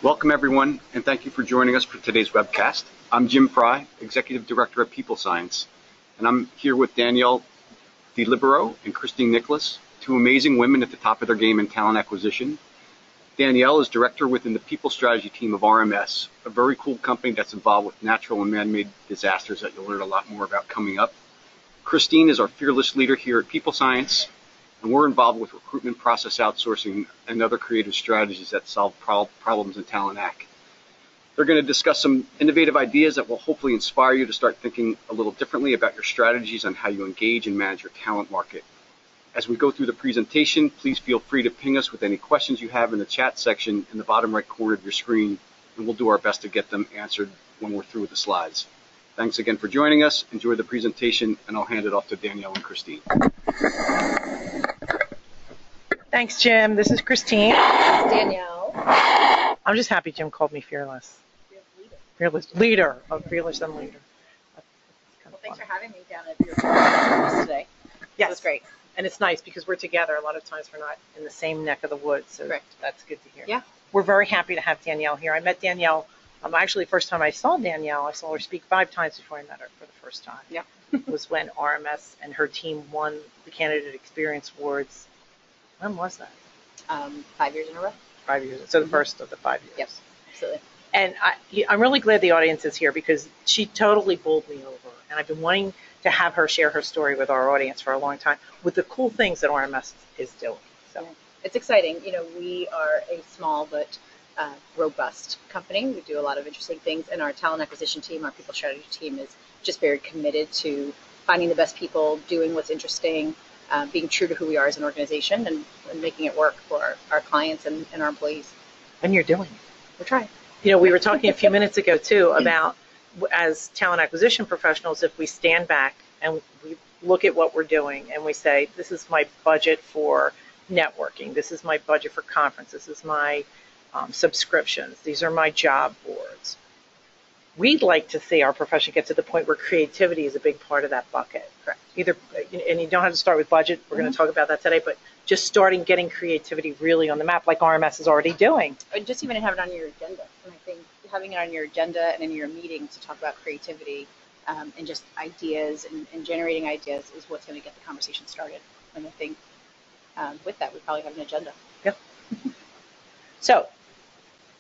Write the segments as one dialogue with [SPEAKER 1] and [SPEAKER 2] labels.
[SPEAKER 1] Welcome, everyone, and thank you for joining us for today's webcast. I'm Jim Fry, Executive Director at People Science, and I'm here with Danelle and Christine Nicholas, two amazing women at the top of their game in talent acquisition. Danelle is Director within the People Strategy team of RMS, a very cool company that's involved with natural and man-made disasters that you'll learn a lot more about coming up. Christine is our fearless leader here at People Science, and we're involved with recruitment process outsourcing and other creative strategies that solve problems in talent ac. They're going to discuss some innovative ideas that will hopefully inspire you to start thinking a little differently about your strategies on how you engage and manage your talent market. As we go through the presentation, please feel free to ping us with any questions you have in the chat section in the bottom right corner of your screen, and we'll do our best to get them answered when we're through with the slides. Thanks again for joining us. Enjoy the presentation, and I'll hand it off to Danelle and Christine.
[SPEAKER 2] Thanks, Jim. This is Christine.
[SPEAKER 3] Danielle.
[SPEAKER 2] I'm just happy Jim called me fearless. Fearless leader. Oh, fearless and leader.
[SPEAKER 3] Well, thanks for having me down at your office today.
[SPEAKER 2] Yes.
[SPEAKER 3] It was great.
[SPEAKER 2] And it's nice because we're together. A lot of times we're not in the same neck of the woods, so
[SPEAKER 3] Correct.
[SPEAKER 2] That's good to hear.
[SPEAKER 3] Yeah.
[SPEAKER 2] We're very happy to have Danelle here. I met Danelle. Actually, the first time I saw Danelle, I saw her speak 5 times before I met her for the first time.
[SPEAKER 3] Yeah.
[SPEAKER 2] Was when RMS and her team won the Candidate Experience Awards. When was that?
[SPEAKER 3] 5 years in a row.
[SPEAKER 2] 5 years. So the first of the 5 years.
[SPEAKER 3] Yep, absolutely.
[SPEAKER 2] And I'm really glad the audience is here because she totally bowled me over. And I've been wanting to have her share her story with our audience for a long time with the cool things that RMS is doing. So
[SPEAKER 3] it's exciting. You know, we are a small but robust company. We do a lot of interesting things. And our talent acquisition team, our people strategy team is just very committed to finding the best people, doing what's interesting, being true to who we are as an organization and making it work for our clients and our employees.
[SPEAKER 2] And you're doing it.
[SPEAKER 3] We're trying.
[SPEAKER 2] You know, we were talking a few minutes ago, too, about as talent acquisition professionals, if we stand back and we look at what we're doing and we say, this is my budget for networking, this is my budget for conferences, this is my subscriptions, these are my job boards. We'd like to see our profession get to the point where creativity is a big part of that bucket.
[SPEAKER 3] Correct.
[SPEAKER 2] And you don't have to start with budget. We're going to talk about that today, but just starting getting creativity really on the map like RMS is already doing.
[SPEAKER 3] And just even have it on your agenda. And I think having it on your agenda and in your meetings to talk about creativity and just ideas and generating ideas is what's going to get the conversation started. And I think with that, we probably have an agenda.
[SPEAKER 2] Yep. So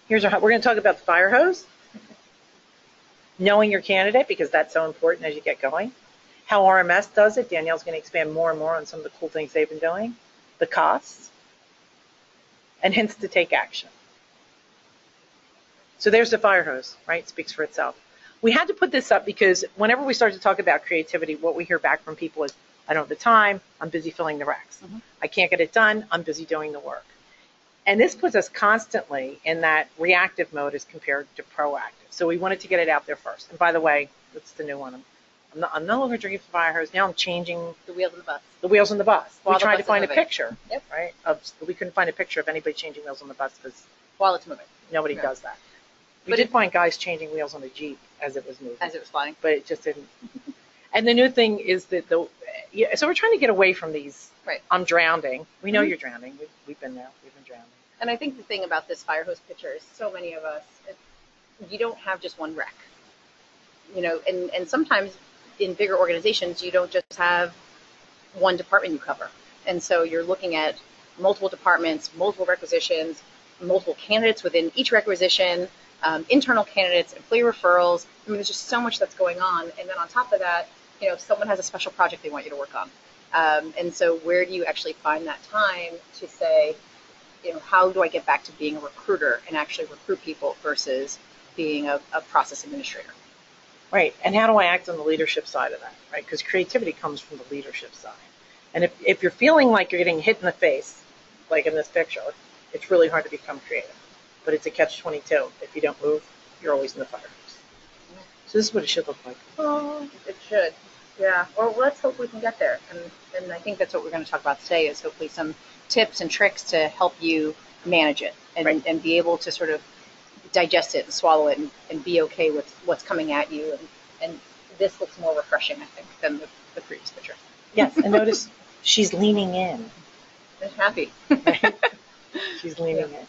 [SPEAKER 2] we're going to talk about the fire hose. Knowing your candidate, because that's so important as you get going. How RMS does it. Danielle's going to expand more and more on some of the cool things they've been doing. The costs. And hints to take action. So there's the fire hose, right? It speaks for itself. We had to put this up because whenever we start to talk about creativity, what we hear back from people is, I don't have the time, I'm busy filling the recs. Mm-hmm. I can't get it done, I'm busy doing the work. And this puts us constantly in that reactive mode as compared to proactive. So we wanted to get it out there first. And by the way, that's the new one. I'm no longer drinking from fire hose. Now I'm changing
[SPEAKER 3] the wheels on the bus.
[SPEAKER 2] The wheels on the bus.
[SPEAKER 3] While
[SPEAKER 2] we tried to find a picture,
[SPEAKER 3] yep.
[SPEAKER 2] Right? We couldn't find a picture of anybody changing wheels on the bus because
[SPEAKER 3] while it's moving,
[SPEAKER 2] nobody does that. We did find guys changing wheels on the Jeep as it was moving,
[SPEAKER 3] as it was flying,
[SPEAKER 2] but it just didn't. And the new thing is that so we're trying to get away from these.
[SPEAKER 3] Right.
[SPEAKER 2] I'm drowning. We know you're drowning. We've been there. We've been drowning.
[SPEAKER 3] And I think the thing about this fire hose picture is so many of us, you don't have just one rec. You know, and sometimes in bigger organizations, you don't just have one department you cover. And so you're looking at multiple departments, multiple requisitions, multiple candidates within each requisition, internal candidates, employee referrals. I mean, there's just so much that's going on. And then on top of that, you know, if someone has a special project they want you to work on. And so where do you actually find that time to say, you know, how do I get back to being a recruiter and actually recruit people versus being a process administrator?
[SPEAKER 2] Right. And how do I act on the leadership side of that? Right. Because creativity comes from the leadership side. And if you're feeling like you're getting hit in the face, like in this picture, it's really hard to become creative. But it's a catch-22. If you don't move, you're always in the fire hose. So this is what it should look like.
[SPEAKER 3] Oh, it should. Yeah. Well, let's hope we can get there. And I think that's what we're going to talk about today is hopefully some tips and tricks to help you manage it and be able to sort of digest it and swallow it and be okay with what's coming at you. And this looks more refreshing, I think, than the previous picture.
[SPEAKER 2] Yes, and notice she's leaning in.
[SPEAKER 3] I'm happy.
[SPEAKER 2] Right? She's leaning in.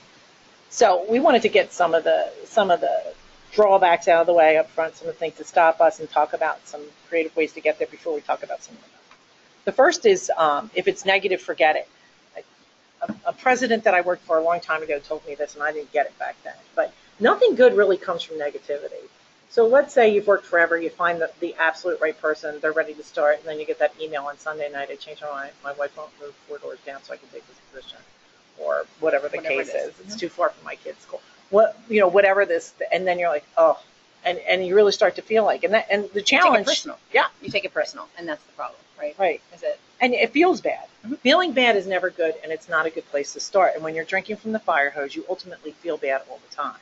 [SPEAKER 2] So we wanted to get some of the drawbacks out of the way up front, some of the things that stop us, and talk about some creative ways to get there before we talk about some of them. The first is if it's negative, forget it. A president that I worked for a long time ago told me this, and I didn't get it back then. But nothing good really comes from negativity. So let's say you've worked forever, you find the absolute right person, they're ready to start, and then you get that email on Sunday night, I changed my mind, my wife won't move 4 doors down so I can take this position, or whatever the case is. It's too far from my kid's school. Whatever this, and then you're like, oh, and you really start to feel like, and the challenge.
[SPEAKER 3] You take it personal.
[SPEAKER 2] Yeah.
[SPEAKER 3] You take it personal, and that's the problem, right?
[SPEAKER 2] Right.
[SPEAKER 3] Is it?
[SPEAKER 2] And it feels bad. Mm-hmm. Feeling bad is never good, and it's not a good place to start. And when you're drinking from the fire hose, you ultimately feel bad all the time.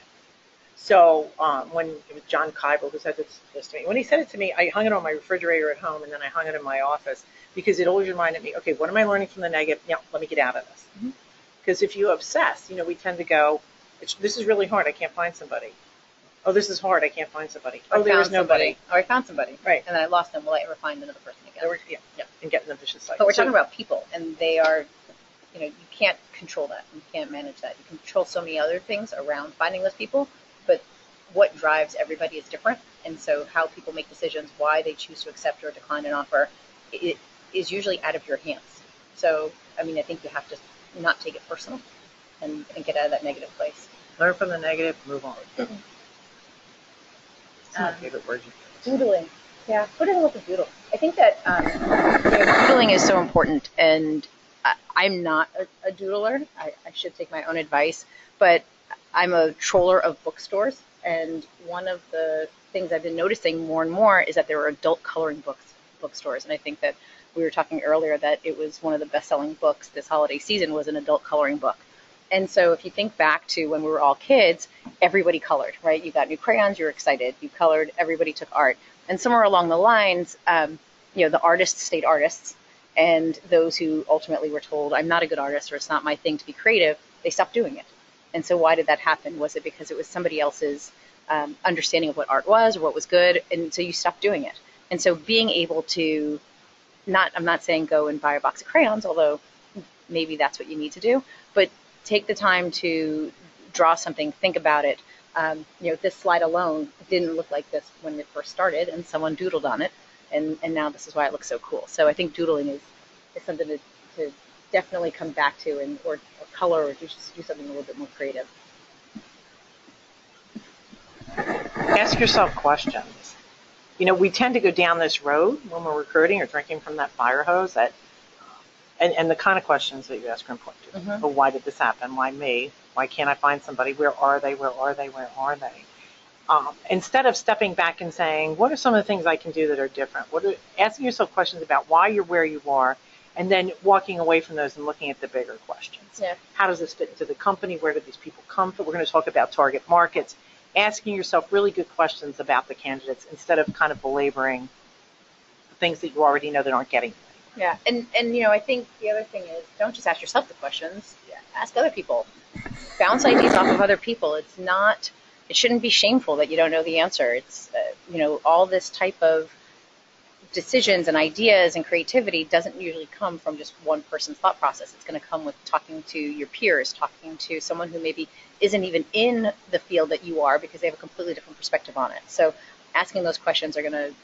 [SPEAKER 2] So when it was John Kybel who said this to me, when he said it to me, I hung it on my refrigerator at home, and then I hung it in my office because it always reminded me, okay, what am I learning from the negative? Yeah, let me get out of this. Because if you obsess, we tend to go, this is really hard, I can't find somebody. Oh, this is hard, I can't find somebody. Oh, there is nobody.
[SPEAKER 3] Or I found somebody.
[SPEAKER 2] Right.
[SPEAKER 3] And then I lost them. Will I ever find another person again?
[SPEAKER 2] Yeah. And get in the vicious cycle.
[SPEAKER 3] But we're talking about people, and they are, you can't control that. You can't manage that. You control so many other things around finding those people, but what drives everybody is different. And so how people make decisions, why they choose to accept or decline an offer, it is usually out of your hands. So, I think you have to not take it personal and get out of that negative place.
[SPEAKER 2] Learn from the negative, move on.
[SPEAKER 3] Mm-hmm.
[SPEAKER 2] That's my favorite word.
[SPEAKER 3] Doodling. Yeah, who doesn't love to doodle? I think that doodling is so important, and I'm not a doodler. I should take my own advice, but I'm a troller of bookstores, and one of the things I've been noticing more and more is that there are adult coloring bookstores, and I think that we were talking earlier that it was one of the best-selling books this holiday season was an adult coloring book. And so if you think back to when we were all kids, everybody colored, right? You got new crayons, you were excited. You colored, everybody took art. And somewhere along the lines, the artists stayed artists. And those who ultimately were told, I'm not a good artist or it's not my thing to be creative, they stopped doing it. And so why did that happen? Was it because it was somebody else's understanding of what art was or what was good? And so you stopped doing it. And so being able to, I'm not saying go and buy a box of crayons, although maybe that's what you need to do, but take the time to draw something, think about it. This slide alone didn't look like this when it first started, and someone doodled on it, and now this is why it looks so cool. So I think doodling is something to definitely come back to, or color, or just do something a little bit more creative.
[SPEAKER 2] Ask yourself questions. We tend to go down this road when we're recruiting or drinking from that fire hose and the kind of questions that you ask are important too. Mm-hmm. But why did this happen? Why me? Why can't I find somebody? Where are they? Where are they? Where are they? Instead of stepping back and saying, what are some of the things I can do that are different? Asking yourself questions about why you're where you are, and then walking away from those and looking at the bigger questions.
[SPEAKER 3] Yeah.
[SPEAKER 2] How does this fit into the company? Where do these people come from? We're going to talk about target markets. Asking yourself really good questions about the candidates instead of kind of belaboring things that you already know that aren't getting.
[SPEAKER 3] Yeah, and I think the other thing is don't just ask yourself the questions. Ask other people. Bounce ideas off of other people. It shouldn't be shameful that you don't know the answer. It's all this type of decisions and ideas and creativity doesn't usually come from just one person's thought process. It's going to come with talking to your peers, talking to someone who maybe isn't even in the field that you are because they have a completely different perspective on it. So asking those questions are going to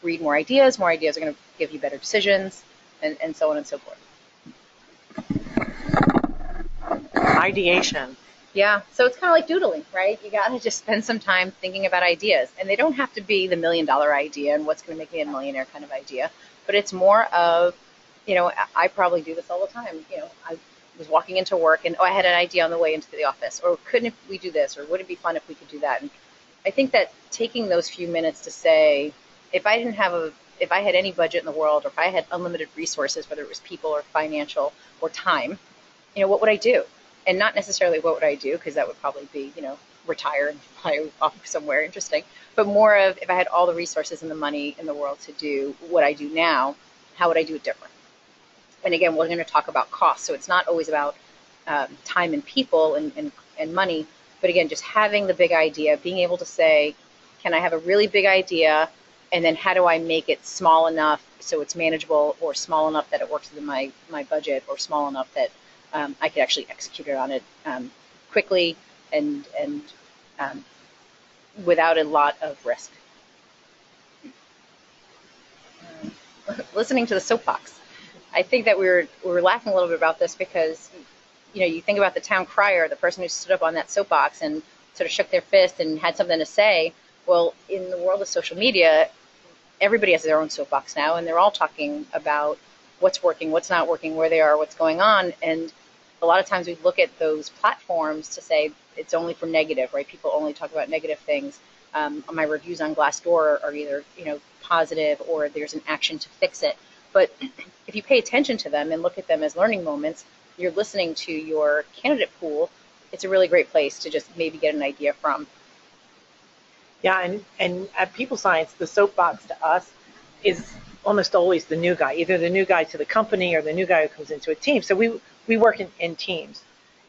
[SPEAKER 3] breed more ideas are going to give you better decisions, and so on and so forth.
[SPEAKER 2] Ideation.
[SPEAKER 3] Yeah, so it's kind of like doodling, right? You got to just spend some time thinking about ideas, and they don't have to be the $1 million idea and what's going to make me a millionaire kind of idea, but it's more of, I probably do this all the time. I was walking into work and I had an idea on the way into the office, or couldn't we do this, or would it be fun if we could do that? And I think that taking those few minutes to say, if I had any budget in the world, or if I had unlimited resources, whether it was people or financial or time, what would I do? And not necessarily what would I do, because that would probably be, retire and fly off somewhere interesting, but more of if I had all the resources and the money in the world to do what I do now, how would I do it different? And again, we're going to talk about cost. So it's not always about time and people and money, but again, just having the big idea, being able to say, can I have a really big idea? And then how do I make it small enough so it's manageable, or small enough that it works within my budget, or small enough that I could actually execute it on it quickly and um, without a lot of risk. Listening to the soapbox, I think that we were laughing a little bit about this because, you think about the town crier, the person who stood up on that soapbox and sort of shook their fist and had something to say. Well, in the world of social media, everybody has their own soapbox now, and they're all talking about what's working, what's not working, where they are, what's going on. And a lot of times we look at those platforms to say it's only for negative, right? People only talk about negative things. My reviews on Glassdoor are either, positive or there's an action to fix it. But if you pay attention to them and look at them as learning moments, you're listening to your candidate pool. It's a really great place to just maybe get an idea from.
[SPEAKER 2] Yeah, and at People Science, the soapbox to us is almost always the new guy, either the new guy to the company or the new guy who comes into a team. So we work in teams,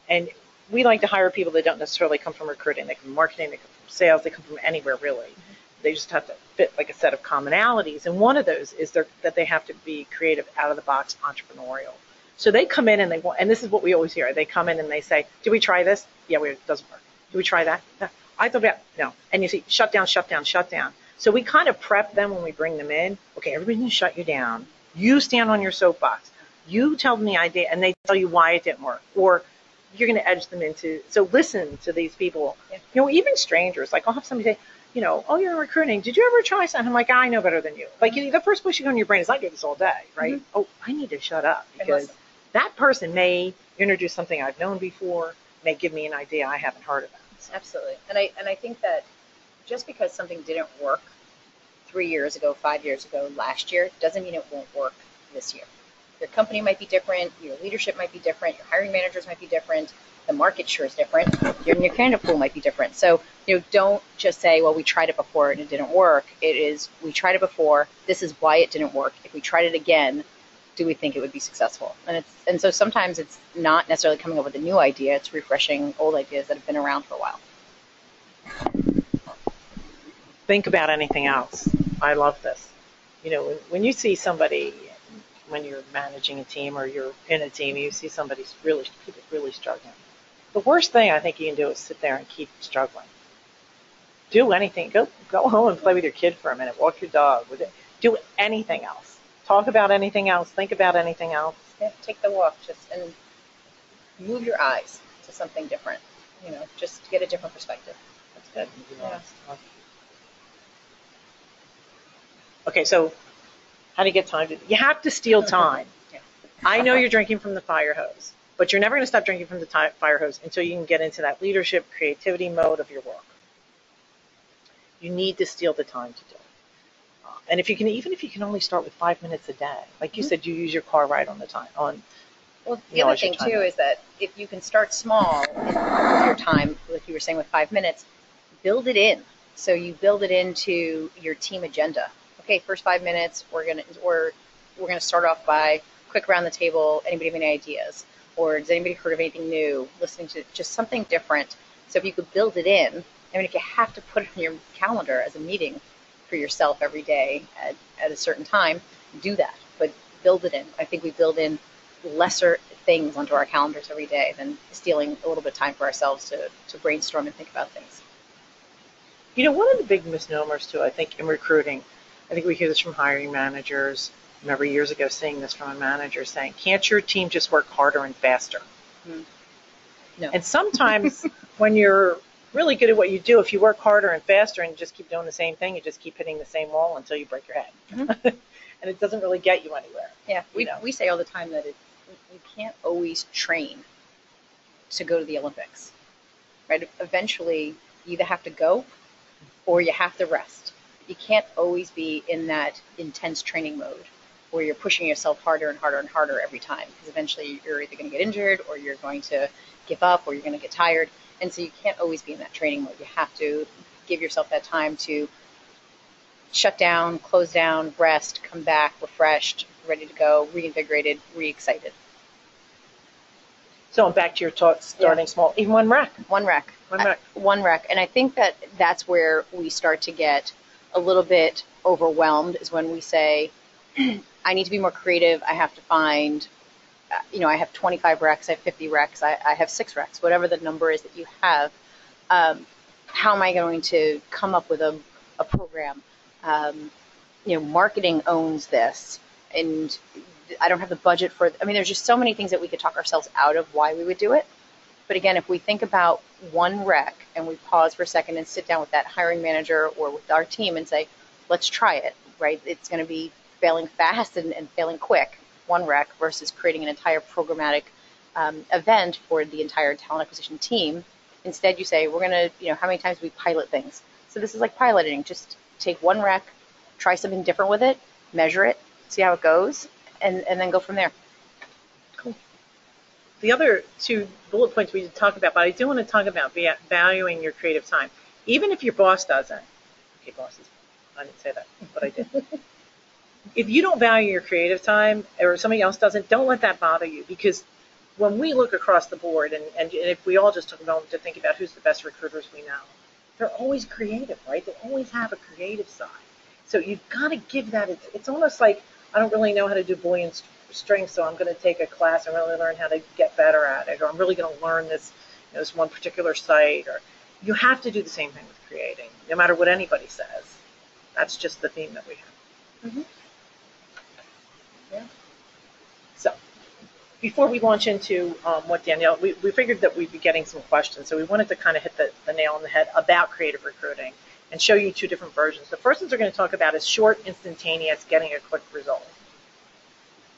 [SPEAKER 2] and we like to hire people that don't necessarily come from recruiting. They come from marketing, they come from sales, they come from anywhere really. Mm-hmm. They just have to fit like a set of commonalities, and one of those is that they have to be creative, out of the box, entrepreneurial. So they come in and they want, and this is what we always hear. They come in and they say, "Did we try this? Yeah, it doesn't work. Did we try that? No. I thought about no." And you see, shut down, shut down, shut down. So we kind of prep them when we bring them in. Okay, everybody's going to shut you down. You stand on your soapbox. You tell them the idea, and they tell you why it didn't work. Or you're going to edge them into, so listen to these people. Yeah. Even strangers. Like I'll have somebody say, "Oh, you're in recruiting. Did you ever try something?" I'm like, "I know better than you." Like the first place you go in your brain is, "I do this all day," right? Mm-hmm. Oh, I need to shut up because that person may introduce something I've known before, may give me an idea I haven't heard about.
[SPEAKER 3] Absolutely. And I think that just because something didn't work 3 years ago, 5 years ago, last year, doesn't mean it won't work this year. Your company might be different, your leadership might be different, your hiring managers might be different, the market sure is different, your candidate pool might be different. So, don't just say, "Well, we tried it before and it didn't work." It is, we tried it before, this is why it didn't work. If we tried it again, do we think it would be successful? And so sometimes it's not necessarily coming up with a new idea, it's refreshing old ideas that have been around for a while.
[SPEAKER 2] Think about anything else. I love this. When you see somebody, when you're managing a team or you're in a team, you see people really struggling. The worst thing I think you can do is sit there and keep struggling. Do anything. Go home and play with your kid for a minute. Walk your dog. Do anything else. Talk about anything else. Think about anything else.
[SPEAKER 3] Yeah, take the walk, and move your eyes to something different. Just to get a different perspective.
[SPEAKER 2] That's good. Yeah. Okay, so how do you get time you have to steal time. Yeah. I know you're drinking from the fire hose, but you're never going to stop drinking from the fire hose until you can get into that leadership, creativity mode of your work. You need to steal the time to do it. And even if you can only start with 5 minutes a day, like you said, you use your car ride on the time.
[SPEAKER 3] Well, the other thing too is that if you can start small with your time, like you were saying with 5 minutes, build it in. So you build it into your team agenda. Okay, first 5 minutes, we're gonna start off by quick around the table. Anybody have any ideas? Or has anybody heard of anything new? Listening to just something different. So if you could build it in, if you have to put it on your calendar as a meeting for yourself every day at a certain time, do that. But build it in. I think we build in lesser things onto our calendars every day than stealing a little bit of time for ourselves to brainstorm and think about things.
[SPEAKER 2] One of the big misnomers too, I think, in recruiting, I think we hear this from hiring managers. I remember years ago seeing this from a manager saying, "Can't your team just work harder and faster?" No. And sometimes when you're really good at what you do, if you work harder and faster and just keep doing the same thing, you just keep hitting the same wall until you break your head. Mm-hmm. And it doesn't really get you anywhere.
[SPEAKER 3] Yeah, we say all the time that you can't always train to go to the Olympics, right? Eventually, you either have to go or you have to rest. You can't always be in that intense training mode where you're pushing yourself harder and harder and harder every time, because eventually you're either going to get injured or you're going to give up or you're going to get tired. And so you can't always be in that training mode. You have to give yourself that time to shut down, close down, rest, come back refreshed, ready to go, reinvigorated, re-excited.
[SPEAKER 2] So back to your talk, starting small, even one rec.
[SPEAKER 3] One rec. And I think that that's where we start to get a little bit overwhelmed, is when we say, I need to be more creative. I have to find, I have 25 recs, I have 50 recs, I have 6 recs, whatever the number is that you have. How am I going to come up with a program? Marketing owns this, and I don't have the budget for. I mean, there's just so many things that we could talk ourselves out of why we would do it. But again, if we think about one rec and we pause for a second and sit down with that hiring manager or with our team and say, let's try it, right? It's going to be failing fast and failing quick, one rec versus creating an entire programmatic event for the entire talent acquisition team. Instead, you say, we're going to, how many times do we pilot things? So this is like piloting. Just take one rec, try something different with it, measure it, see how it goes, and then go from there.
[SPEAKER 2] Cool. The other two bullet points we did talk about, but I do want to talk about valuing your creative time. Even if your boss doesn't. Okay, bosses. I didn't say that, but I did. If you don't value your creative time or somebody else doesn't, don't let that bother you, because when we look across the board and if we all just took a moment to think about who's the best recruiters we know, they're always creative, right? They always have a creative side. So you've got to give that. It's almost like, I don't really know how to do Boolean strings, so I'm going to take a class and really learn how to get better at it, or I'm really going to learn this, this one particular site. Or you have to do the same thing with creating, no matter what anybody says. That's just the theme that we have.
[SPEAKER 3] Mm-hmm.
[SPEAKER 2] Yeah. So before we launch into what Danelle, we figured that we'd be getting some questions, so we wanted to kind of hit the nail on the head about creative recruiting and show you two different versions. The first ones we're going to talk about is short, instantaneous, getting a quick result.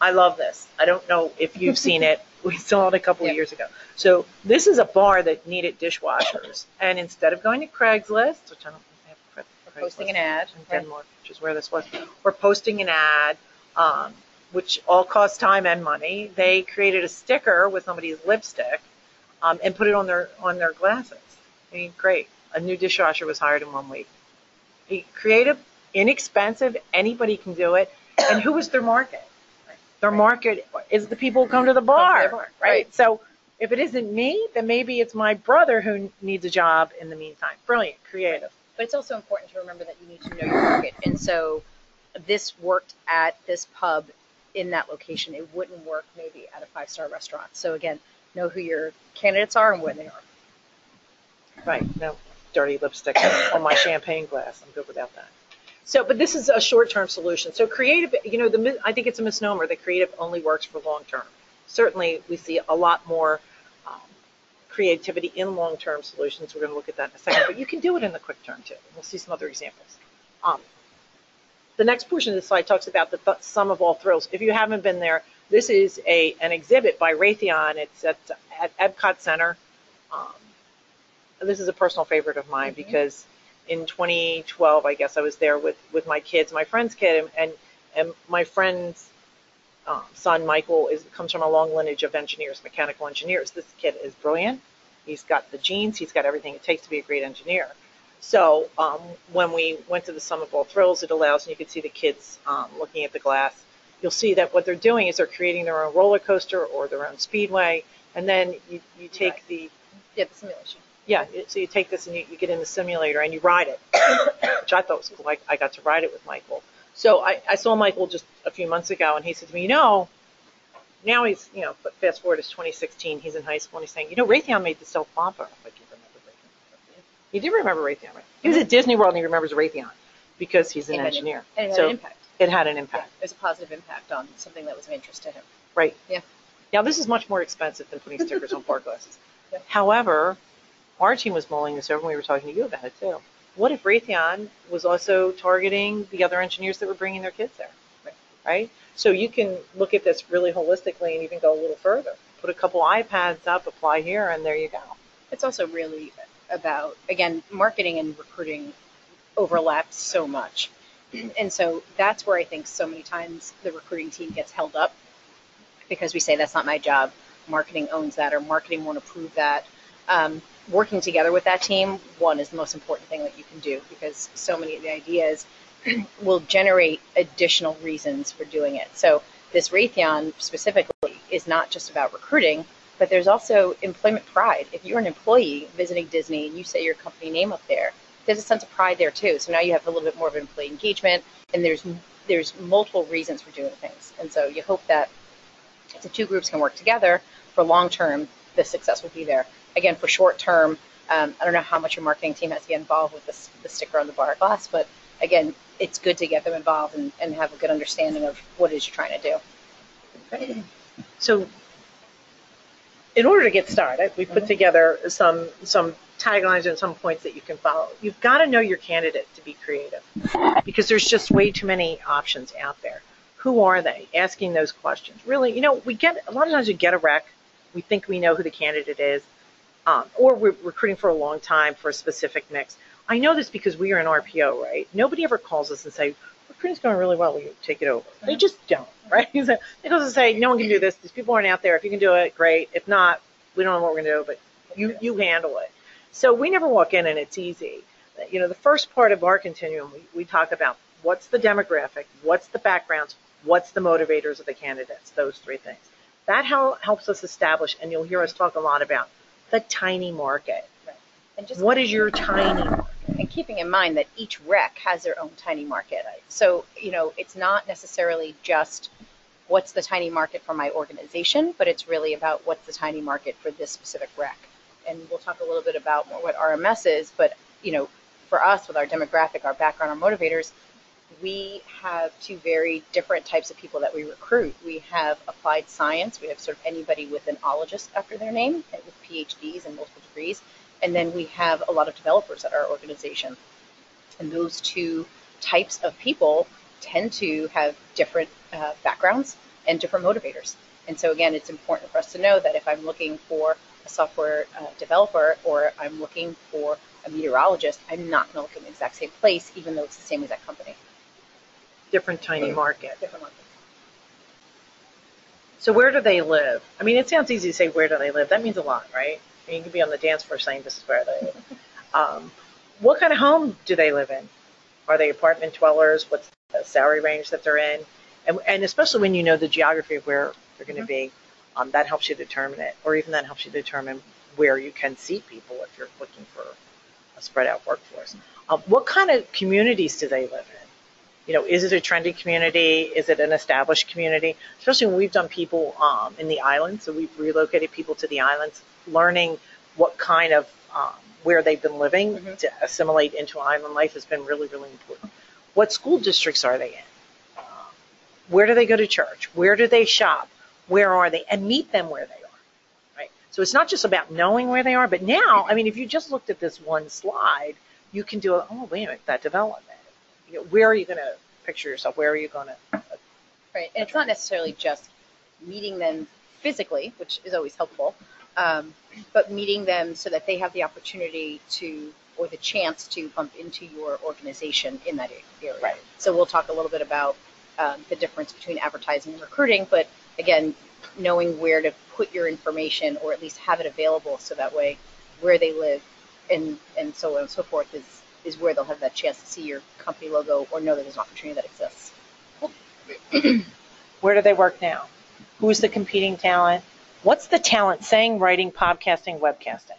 [SPEAKER 2] I love this. I don't know if you've seen it. We saw it a couple of years ago. So this is a bar that needed dishwashers. And instead of going to Craigslist, which I don't think they have Craigslist,
[SPEAKER 3] posting an ad
[SPEAKER 2] in Denmark, which is where this was, or posting an ad, which all costs time and money, they created a sticker with somebody's lipstick and put it on their glasses. I mean, great. A new dishwasher was hired in 1 week. Creative, inexpensive, anybody can do it. And who is their market? Their market is the people who come to the bar, right? So if it isn't me, then maybe it's my brother who needs a job in the meantime. Brilliant, creative.
[SPEAKER 3] But it's also important to remember that you need to know your market. And so this worked at this pub in that location. It wouldn't work maybe at a 5-star restaurant. So again, know who your candidates are and where they are.
[SPEAKER 2] Right. No dirty lipstick on my champagne glass. I'm good without that. So, but this is a short-term solution. So creative, I think it's a misnomer that creative only works for long-term. Certainly, we see a lot more creativity in long-term solutions. We're going to look at that in a second. But you can do it in the quick term, too. We'll see some other examples. The next portion of the slide talks about the sum of all thrills. If you haven't been there, this is an exhibit by Raytheon. It's at Epcot Center. This is a personal favorite of mine because in 2012, I guess I was there with my kids, my friend's kid, and my friend's son, Michael, comes from a long lineage of engineers, mechanical engineers. This kid is brilliant. He's got the genes. He's got everything it takes to be a great engineer. So when we went to the Sum of All Thrills, it allows, and you can see the kids looking at the glass, you'll see that what they're doing is they're creating their own roller coaster or their own speedway, and then you take the
[SPEAKER 3] simulation.
[SPEAKER 2] Yeah, so you take this and you get in the simulator and you ride it, which I thought was cool. I got to ride it with Michael. So I saw Michael just a few months ago, and he said to me, now he's, fast forward to 2016, he's in high school, and he's saying, Raytheon made the stealth bomber. Like, you remember Raytheon? He did remember Raytheon, right? He was at Disney World, and he remembers Raytheon because he's an engineer.
[SPEAKER 3] And it had an impact.
[SPEAKER 2] It had an impact.
[SPEAKER 3] Yeah, it was a positive impact on something that was of interest to him.
[SPEAKER 2] Right.
[SPEAKER 3] Yeah.
[SPEAKER 2] Now, this is much more expensive than putting stickers on park glasses.
[SPEAKER 3] Yeah.
[SPEAKER 2] However, our team was mulling this over, and we were talking to you about it, too. What if Raytheon was also targeting the other engineers that were bringing their kids there, right? So you can look at this really holistically and even go a little further. Put a couple iPads up, apply here, and there you go.
[SPEAKER 3] It's also really about, again, marketing and recruiting overlap so much. And so that's where I think so many times the recruiting team gets held up because we say, that's not my job. Marketing owns that, or marketing won't approve that. Working together with that team, one, is the most important thing that you can do, because so many of the ideas will generate additional reasons for doing it. So this Raytheon specifically is not just about recruiting, but there's also employment pride. If you're an employee visiting Disney and you say your company name up there, there's a sense of pride there too. So now you have a little bit more of employee engagement, and there's multiple reasons for doing things. And so you hope that if the two groups can work together, for long term, the success will be there. Again, for short term, I don't know how much your marketing team has to get involved with the sticker on the bar glass, but again, it's good to get them involved and have a good understanding of what it is you're trying to do.
[SPEAKER 2] So in order to get started, we put together some taglines and some points that you can follow. You've got to know your candidate to be creative because there's just way too many options out there. Who are they? Asking those questions. Really, we get a lot of times we get a rec. We think we know who the candidate is, or we're recruiting for a long time for a specific mix. I know this because we are an RPO, right? Nobody ever calls us and say, recruiting's going really well, will you take it over? They just don't, right? So they go and say, no one can do this. These people aren't out there. If you can do it, great. If not, we don't know what we're going to do, but you handle it. So we never walk in and it's easy. The first part of our continuum, we talk about what's the demographic, what's the backgrounds, what's the motivators of the candidates, those three things. That helps us establish, and you'll hear us talk a lot about, the tiny market.
[SPEAKER 3] Right. And just
[SPEAKER 2] what is your tiny market?
[SPEAKER 3] And keeping in mind that each rec has their own tiny market. So, it's not necessarily just what's the tiny market for my organization, but it's really about what's the tiny market for this specific rec. And we'll talk a little bit about more what RMS is, but, for us, with our demographic, our background, our motivators, we have two very different types of people that we recruit. We have applied science. We have sort of anybody with an ologist after their name, with PhDs and multiple degrees. And then we have a lot of developers at our organization. And those two types of people tend to have different backgrounds and different motivators. And so, again, it's important for us to know that if I'm looking for a software developer or I'm looking for a meteorologist, I'm not going to look in the exact same place, even though it's the same exact company.
[SPEAKER 2] Different tiny market.
[SPEAKER 3] Different market.
[SPEAKER 2] So where do they live? I mean, it sounds easy to say, where do they live? That means a lot, right? I mean, you can be on the dance floor saying this is where they live. What kind of home do they live in? Are they apartment dwellers? What's the salary range that they're in? And especially when you know the geography of where they're going to be, that helps you determine it. Or even that helps you determine where you can seat people if you're looking for a spread out workforce. What kind of communities do they live in? Is it a trendy community? Is it an established community? Especially when we've done people in the islands, so we've relocated people to the islands, learning what kind of, where they've been living to assimilate into island life has been really, really important. What school districts are they in? Where do they go to church? Where do they shop? Where are they? And meet them where they are, right? So it's not just about knowing where they are, but now, I mean, if you just looked at this one slide, you can do, wait a minute, that development. Where are you going to picture yourself? Where are you going to?
[SPEAKER 3] Right. And it's not necessarily just meeting them physically, which is always helpful, but meeting them so that they have the opportunity to, or the chance to bump into your organization in that area.
[SPEAKER 2] Right.
[SPEAKER 3] So we'll talk a little bit about the difference between advertising and recruiting, but again, knowing where to put your information or at least have it available so that way where they live and so on and so forth is where they'll have that chance to see your company logo or know that there's an opportunity that exists.
[SPEAKER 2] Where do they work now? Who's the competing talent? What's the talent saying, writing, podcasting, webcasting?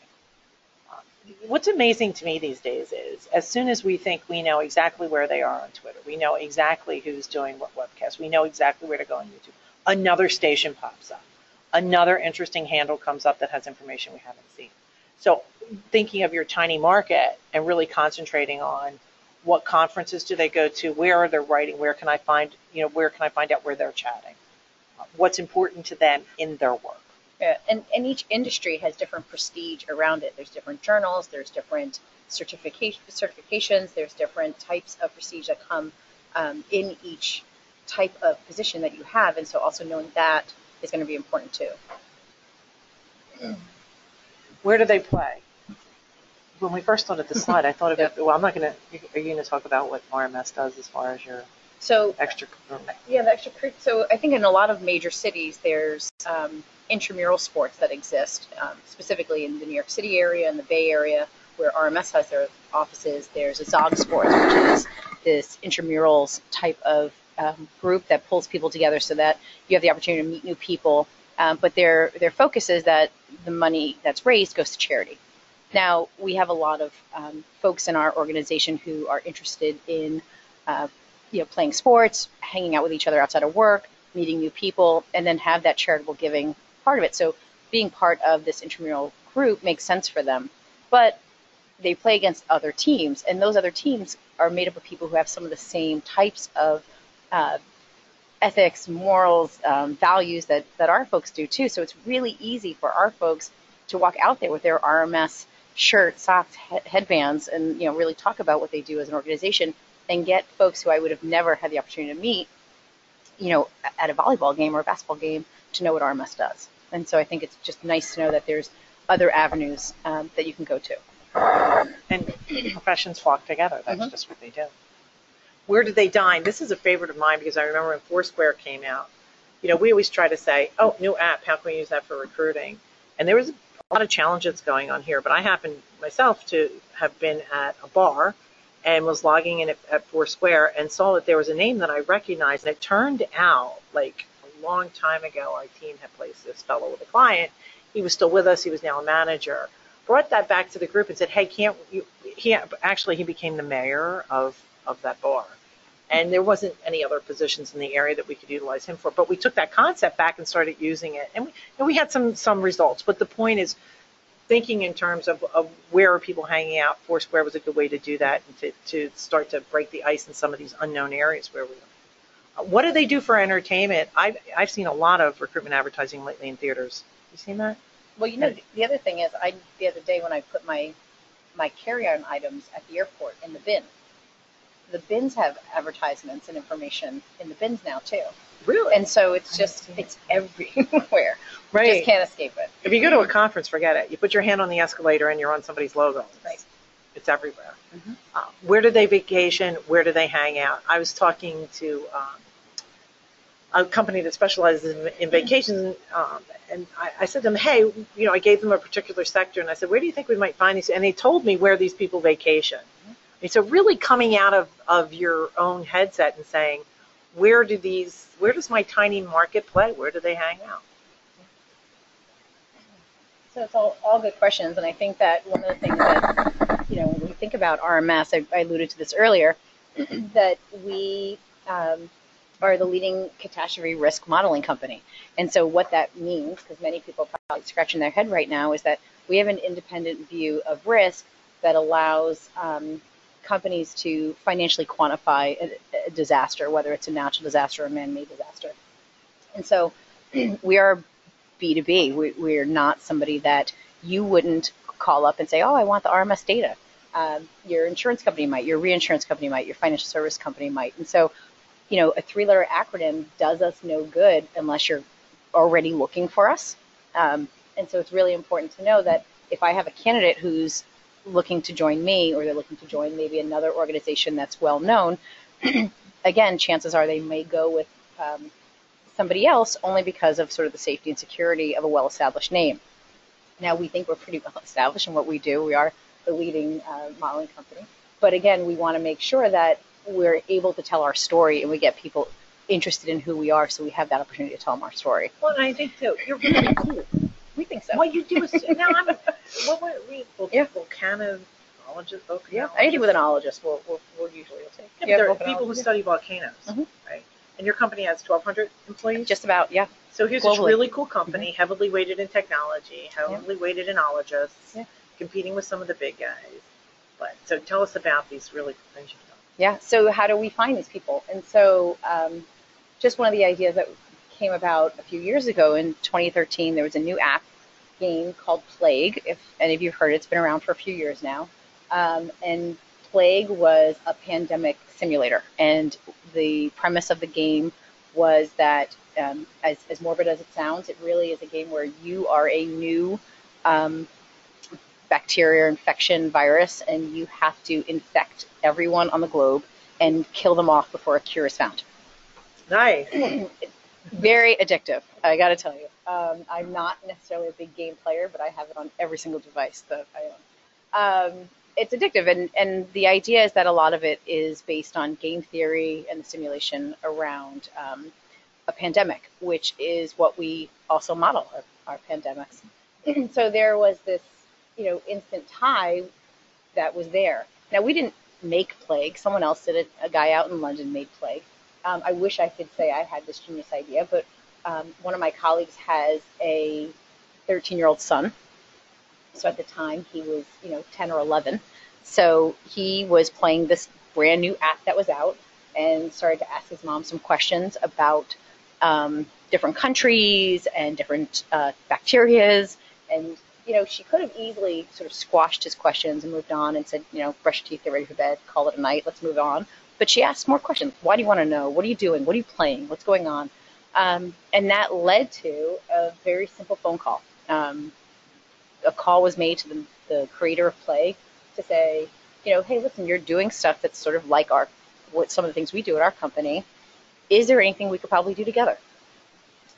[SPEAKER 2] What's amazing to me these days is as soon as we think we know exactly where they are on Twitter, we know exactly who's doing what webcast, we know exactly where to go on YouTube, another station pops up. Another interesting handle comes up that has information we haven't seen. So thinking of your tiny market and really concentrating on what conferences do they go to, where are they writing, where can I find out where they're chatting, what's important to them in their work.
[SPEAKER 3] Yeah, and each industry has different prestige around it. There's different journals, there's different certifications, there's different types of prestige that come in each type of position that you have, and so also knowing that is going to be important too.
[SPEAKER 2] Where do they play? When we first looked at the slide, I thought of it. Well, I'm not going to. Are you going to talk about what RMS does as far as your extra?
[SPEAKER 3] Yeah, the extra. So I think in a lot of major cities, there's intramural sports that exist, specifically in the New York City area and the Bay Area, where RMS has their offices. There's a Zog Sports, which is this intramurals type of group that pulls people together so that you have the opportunity to meet new people. But their focus is that the money that's raised goes to charity. Now, we have a lot of folks in our organization who are interested in playing sports, hanging out with each other outside of work, meeting new people, and then have that charitable giving part of it. So being part of this intramural group makes sense for them. but they play against other teams, and those other teams are made up of people who have some of the same types of ethics, morals, values that our folks do too. So it's really easy for our folks to walk out there with their RMS shirt, socks, headbands, and really talk about what they do as an organization, and get folks who I would have never had the opportunity to meet, at a volleyball game or a basketball game, to know what RMS does. And so I think it's just nice to know that there's other avenues that you can go to.
[SPEAKER 2] And professions flock together. That's just what they do. Where do they dine? This is a favorite of mine because I remember when Foursquare came out, we always try to say, oh, new app, how can we use that for recruiting? And there was a lot of challenges going on here, but I happened myself to have been at a bar and was logging in at Foursquare and saw that there was a name that I recognized. And it turned out, like a long time ago, our team had placed this fellow with a client. He was still with us. He was now a manager. Brought that back to the group and said, hey, can't you? He became the mayor of that bar. And there wasn't any other positions in the area that we could utilize him for. But we took that concept back and started using it. And we had some results. But the point is thinking in terms of where are people hanging out. Foursquare was a good way to do that and to start to break the ice in some of these unknown areas where we are. What do they do for entertainment? I've seen a lot of recruitment advertising lately in theaters. You seen that?
[SPEAKER 3] Well, the other thing is, the other day when I put my carry-on items at the airport in the bin, the bins have advertisements and information in the bins now too.
[SPEAKER 2] Really?
[SPEAKER 3] And so it's everywhere.
[SPEAKER 2] Right.
[SPEAKER 3] You just can't escape it.
[SPEAKER 2] If you go to a conference, forget it. You put your hand on the escalator and you're on somebody's logo.
[SPEAKER 3] Right.
[SPEAKER 2] It's everywhere. Where do they vacation? Where do they hang out? I was talking to a company that specializes in vacations, and I said to them, hey, I gave them a particular sector, and I said, where do you think we might find these? And they told me where these people vacation. And so really coming out of your own headset and saying, where does my tiny market play? Where do they hang out?
[SPEAKER 3] So it's all good questions, and I think that one of the things that, when we think about RMS, I alluded to this earlier, that we are the leading catastrophe risk modeling company. And so what that means, because many people are probably scratching their head right now, is that we have an independent view of risk that allows companies to financially quantify a disaster, whether it's a natural disaster or a man-made disaster. And so we are B2B. We're not somebody that you wouldn't call up and say, oh, I want the RMS data. Your insurance company might, your reinsurance company might, your financial service company might. And so, a three-letter acronym does us no good unless you're already looking for us. And so it's really important to know that if I have a candidate who's looking to join me, or they're looking to join maybe another organization that's well known, again, chances are they may go with somebody else only because of sort of the safety and security of a well-established name. Now, we think we're pretty well established in what we do. We are the leading modeling company. But again, we want to make sure that we're able to tell our story and we get people interested in who we are, so we have that opportunity to tell them our story.
[SPEAKER 2] Well, and I think, too, you're really cool.
[SPEAKER 3] We think so.
[SPEAKER 2] What you do is, now what were we, volcanologist?
[SPEAKER 3] Yeah, anything with an ologist, we'll usually take.
[SPEAKER 2] Yeah, there are people who study volcanoes, right? And your company has 1,200 employees?
[SPEAKER 3] Just about, yeah.
[SPEAKER 2] So here's this really cool company, heavily weighted in technology, heavily weighted in ologists, competing with some of the big guys. But so tell us about these really cool things you've done.
[SPEAKER 3] Yeah, so how do we find these people? And so just one of the ideas that came about a few years ago in 2013, there was a new app game called Plague. If any of you have heard it, it's been around for a few years now. And Plague was a pandemic simulator. And the premise of the game was that, as morbid as it sounds, it really is a game where you are a new bacteria, infection, virus, and you have to infect everyone on the globe and kill them off before a cure is found.
[SPEAKER 2] Nice.
[SPEAKER 3] Very addictive, I got to tell you. I'm not necessarily a big game player, but I have it on every single device that I own. It's addictive, and the idea is that a lot of it is based on game theory and the simulation around a pandemic, which is what we also model our pandemics. So there was this, instant tie that was there. Now, we didn't make Plague. Someone else did it. A guy out in London made Plague. I wish I could say I had this genius idea, but one of my colleagues has a 13-year-old son, So at the time he was, 10 or 11. So he was playing this brand new app that was out and started to ask his mom some questions about different countries and different bacterias. And, she could have easily sort of squashed his questions and moved on and said, brush your teeth, get ready for bed, call it a night, let's move on. But she asked more questions. Why do you want to know? What are you doing? What are you playing? What's going on? And that led to a very simple phone call. A call was made to the creator of Play to say, hey, listen, you're doing stuff that's sort of like some of the things we do at our company. Is there anything we could probably do together?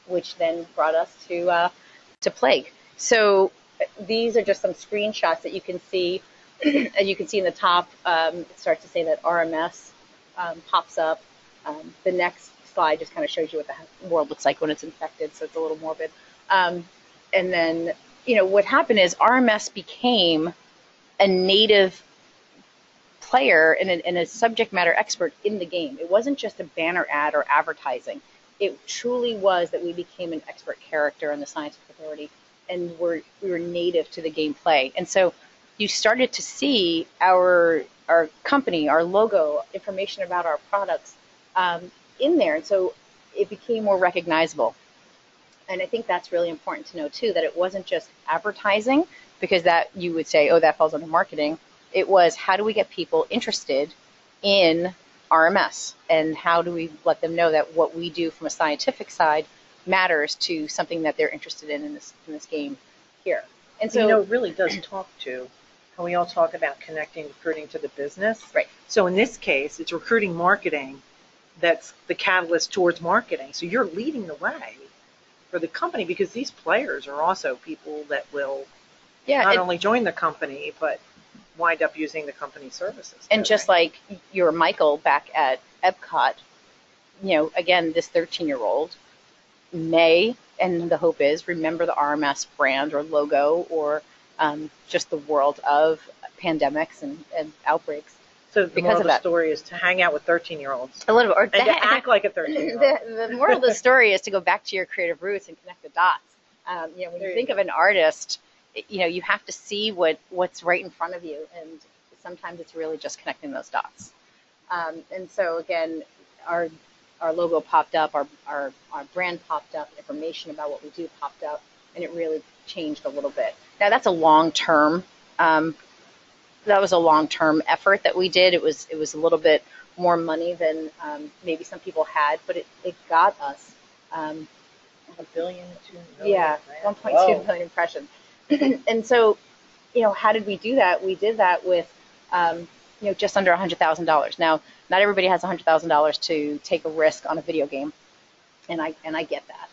[SPEAKER 3] Which then brought us to Plague. So these are just some screenshots that you can see. As you can see in the top, it starts to say that RMS pops up. The next slide just kind of shows you what the world looks like when it's infected, so it's a little morbid. And then, what happened is RMS became a native player and a subject matter expert in the game. It wasn't just a banner ad or advertising. It truly was that we became an expert character in the Scientific Authority, and we were native to the gameplay. And so you started to see our company, our logo, information about our products in there. And so it became more recognizable. And I think that's really important to know, too, that it wasn't just advertising, because that you would say, oh, that falls under marketing. It was, how do we get people interested in RMS? And how do we let them know that what we do from a scientific side matters to something that they're interested in this game here? And so,
[SPEAKER 2] it really does talk to how we all talk about connecting recruiting to the business.
[SPEAKER 3] Right.
[SPEAKER 2] So in this case, it's recruiting marketing that's the catalyst towards marketing. So you're leading the way for the company, because these players are also people that will not only join the company, but wind up using the company's services.
[SPEAKER 3] And just like your Michael back at Epcot, again, this 13-year-old may, and the hope is, remember the RMS brand or logo or just the world of pandemics and outbreaks.
[SPEAKER 2] So the moral of the story is to hang out with 13-year-olds.
[SPEAKER 3] A little bit. Or
[SPEAKER 2] and to act like a 13-year-old.
[SPEAKER 3] The moral of the story is to go back to your creative roots and connect the dots. When you think of an artist, you have to see what's right in front of you, and sometimes it's really just connecting those dots. And so again, our logo popped up, our brand popped up, information about what we do popped up, and it really changed a little bit. Now that's a long-term. That was a long-term effort that we did. It was a little bit more money than maybe some people had, but it got us
[SPEAKER 2] $1 billion, 2 million.
[SPEAKER 3] Yeah, 1.2 million impressions. And so, how did we do that? We did that with, just under $100,000. Now, not everybody has $100,000 to take a risk on a video game, and I get that.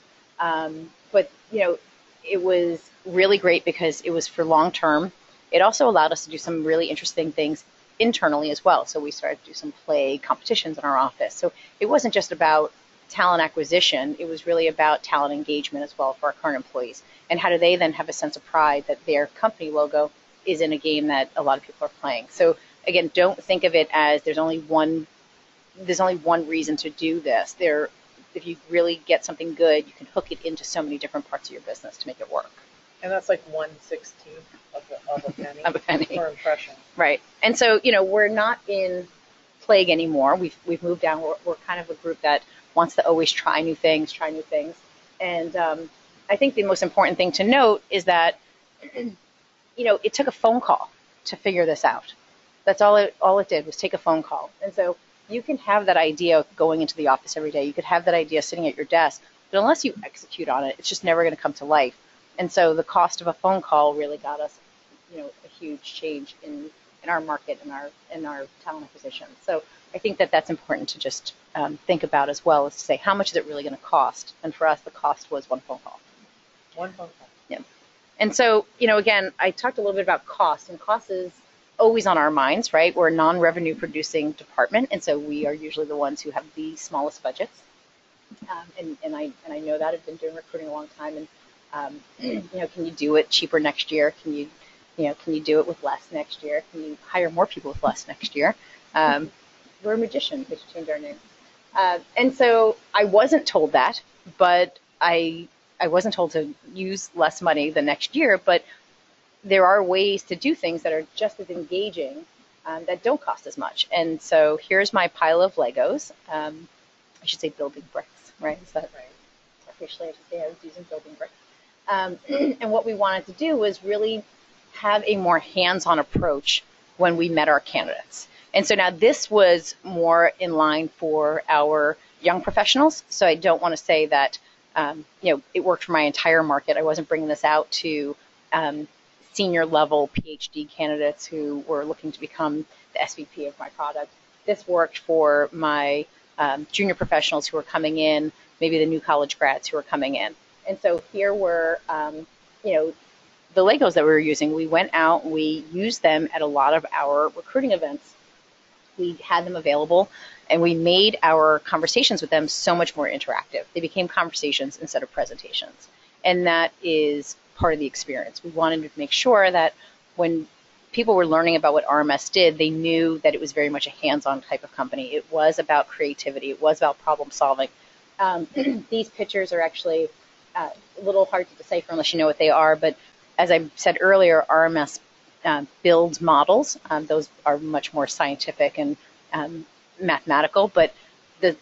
[SPEAKER 3] But it was really great because it was for long term. It also allowed us to do some really interesting things internally as well. So we started to do some play competitions in our office. So it wasn't just about talent acquisition. It was really about talent engagement as well for our current employees. And how do they then have a sense of pride that their company logo is in a game that a lot of people are playing? So again, don't think of it as there's only one reason to do this. If you really get something good, you can hook it into so many different parts of your business to make it work.
[SPEAKER 2] And that's like 1/16 of a penny,
[SPEAKER 3] of a penny
[SPEAKER 2] per impression.
[SPEAKER 3] Right. And so, we're not in Plague anymore. We've moved down. We're kind of a group that wants to always try new things. And I think the most important thing to note is that, it took a phone call to figure this out. That's all it did was take a phone call. And so you can have that idea going into the office every day. You could have that idea sitting at your desk, but unless you execute on it, it's just never going to come to life. And so the cost of a phone call really got us, a huge change in our market and our talent acquisition. So I think that that's important to just think about as well, as to say, how much is it really going to cost? And for us, the cost was one phone call.
[SPEAKER 2] One phone call.
[SPEAKER 3] Yeah. And so, again, I talked a little bit about cost, and cost is always on our minds, right? We're a non-revenue producing department, and so we are usually the ones who have the smallest budgets. And I know that. I've been doing recruiting a long time, and can you do it cheaper next year? Can you do it with less next year? Can you hire more people with less next year? We're a magician. We should change our name. And so I wasn't told that, but I wasn't told to use less money the next year. But there are ways to do things that are just as engaging that don't cost as much. And so here's my pile of Legos. I should say building bricks, right? Is that right? Officially, I should say I was using building bricks. And what we wanted to do was really have a more hands-on approach when we met our candidates. And so now this was more in line for our young professionals. So I don't want to say that, it worked for my entire market. I wasn't bringing this out to senior level PhD candidates who were looking to become the SVP of my product. This worked for my junior professionals who were coming in, maybe the new college grads who were coming in. And so here were, the Legos that we were using. We went out, we used them at a lot of our recruiting events. We had them available, and we made our conversations with them so much more interactive. They became conversations instead of presentations. And that is part of the experience. We wanted to make sure that when people were learning about what RMS did, they knew that it was very much a hands-on type of company. It was about creativity. It was about problem solving. These pictures are actually a little hard to decipher unless you know what they are, but as I said earlier, RMS builds models. Those are much more scientific and mathematical, but the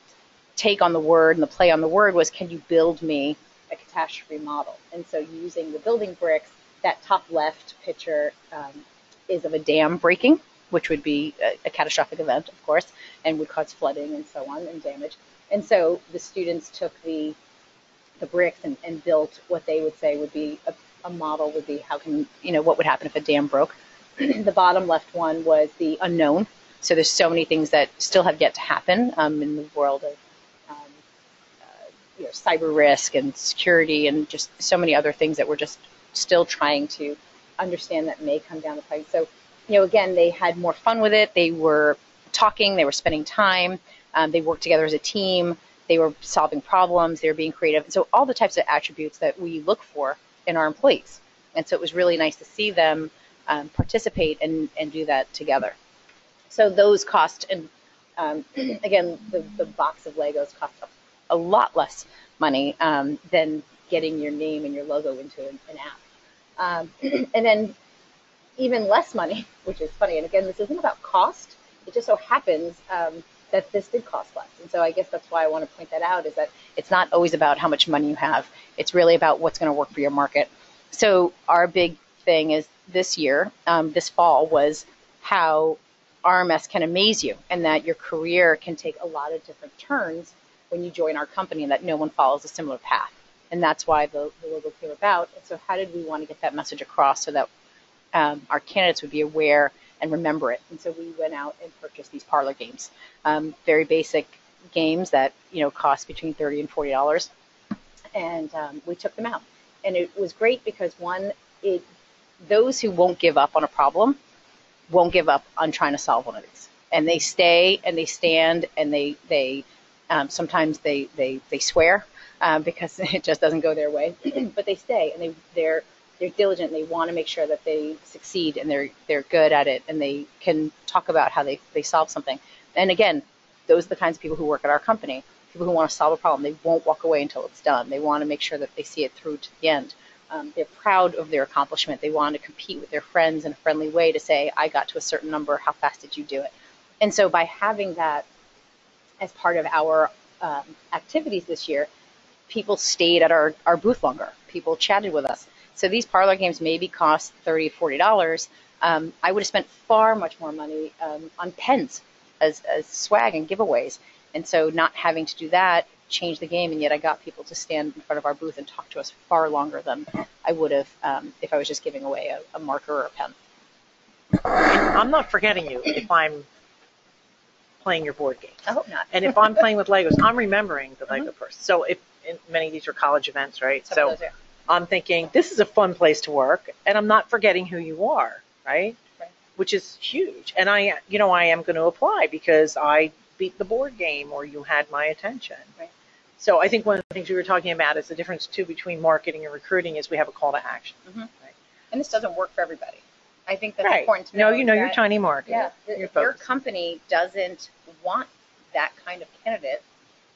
[SPEAKER 3] take on the word and the play on the word was, can you build me a catastrophe model? And so using the building bricks, that top left picture is of a dam breaking, which would be a catastrophic event, of course, and would cause flooding and so on and damage. And so the students took the bricks and built what they would say would be a model would be what would happen if a dam broke. The bottom left one was the unknown. So there's so many things that still have yet to happen in the world of cyber risk and security and just so many other things that we're just still trying to understand that may come down the pipe. So, again, they had more fun with it. They were talking. They were spending time. They worked together as a team. They were solving problems. They were being creative. So all the types of attributes that we look for in our employees. And so it was really nice to see them participate and do that together. So those cost, and again, the box of Legos cost a lot less money than getting your name and your logo into an app. And then even less money, which is funny. And again, this isn't about cost. It just so happens that this did cost less. And so I guess that's why I want to point that out, is that it's not always about how much money you have. It's really about what's going to work for your market. So our big thing is this year, this fall, was how RMS can amaze you and that your career can take a lot of different turns when you join our company and that no one follows a similar path. And that's why the logo came about. And so how did we want to get that message across so that our candidates would be aware and remember it? And so we went out and purchased these parlor games, very basic games that cost between $30 and $40, and we took them out. And it was great because those who won't give up on a problem won't give up on trying to solve one of these, and they stay and they stand and they sometimes they swear because it just doesn't go their way, but they stay and they're diligent. And they want to make sure that they succeed and they're good at it, and they can talk about how they solve something. And again, those are the kinds of people who work at our company. People who want to solve a problem, they won't walk away until it's done. They want to make sure that they see it through to the end. They're proud of their accomplishment. They want to compete with their friends in a friendly way to say, I got to a certain number, how fast did you do it? And so by having that as part of our activities this year, people stayed at our booth longer. People chatted with us. So these parlor games maybe cost $30, $40. I would have spent far much more money on pens as swag and giveaways. And so not having to do that changed the game, and yet I got people to stand in front of our booth and talk to us far longer than I would have if I was just giving away a marker or a pen.
[SPEAKER 2] And I'm not forgetting you if I'm playing your board games.
[SPEAKER 3] I hope not.
[SPEAKER 2] And if I'm playing with Legos, I'm remembering the Lego person. So if many of these are college events, right?
[SPEAKER 3] Some of those, yeah.
[SPEAKER 2] I'm thinking, this is a fun place to work, and I'm not forgetting who you are, right? Which is huge. And I am going to apply because I beat the board game or you had my attention.
[SPEAKER 3] Right.
[SPEAKER 2] So I think one of the things we were talking about is the difference, too, between marketing and recruiting is we have a call to action.
[SPEAKER 3] Mm-hmm. Right. And this doesn't work for everybody. I think that's important to know.
[SPEAKER 2] No, your tiny market.
[SPEAKER 3] Yeah, if your company doesn't want that kind of candidate,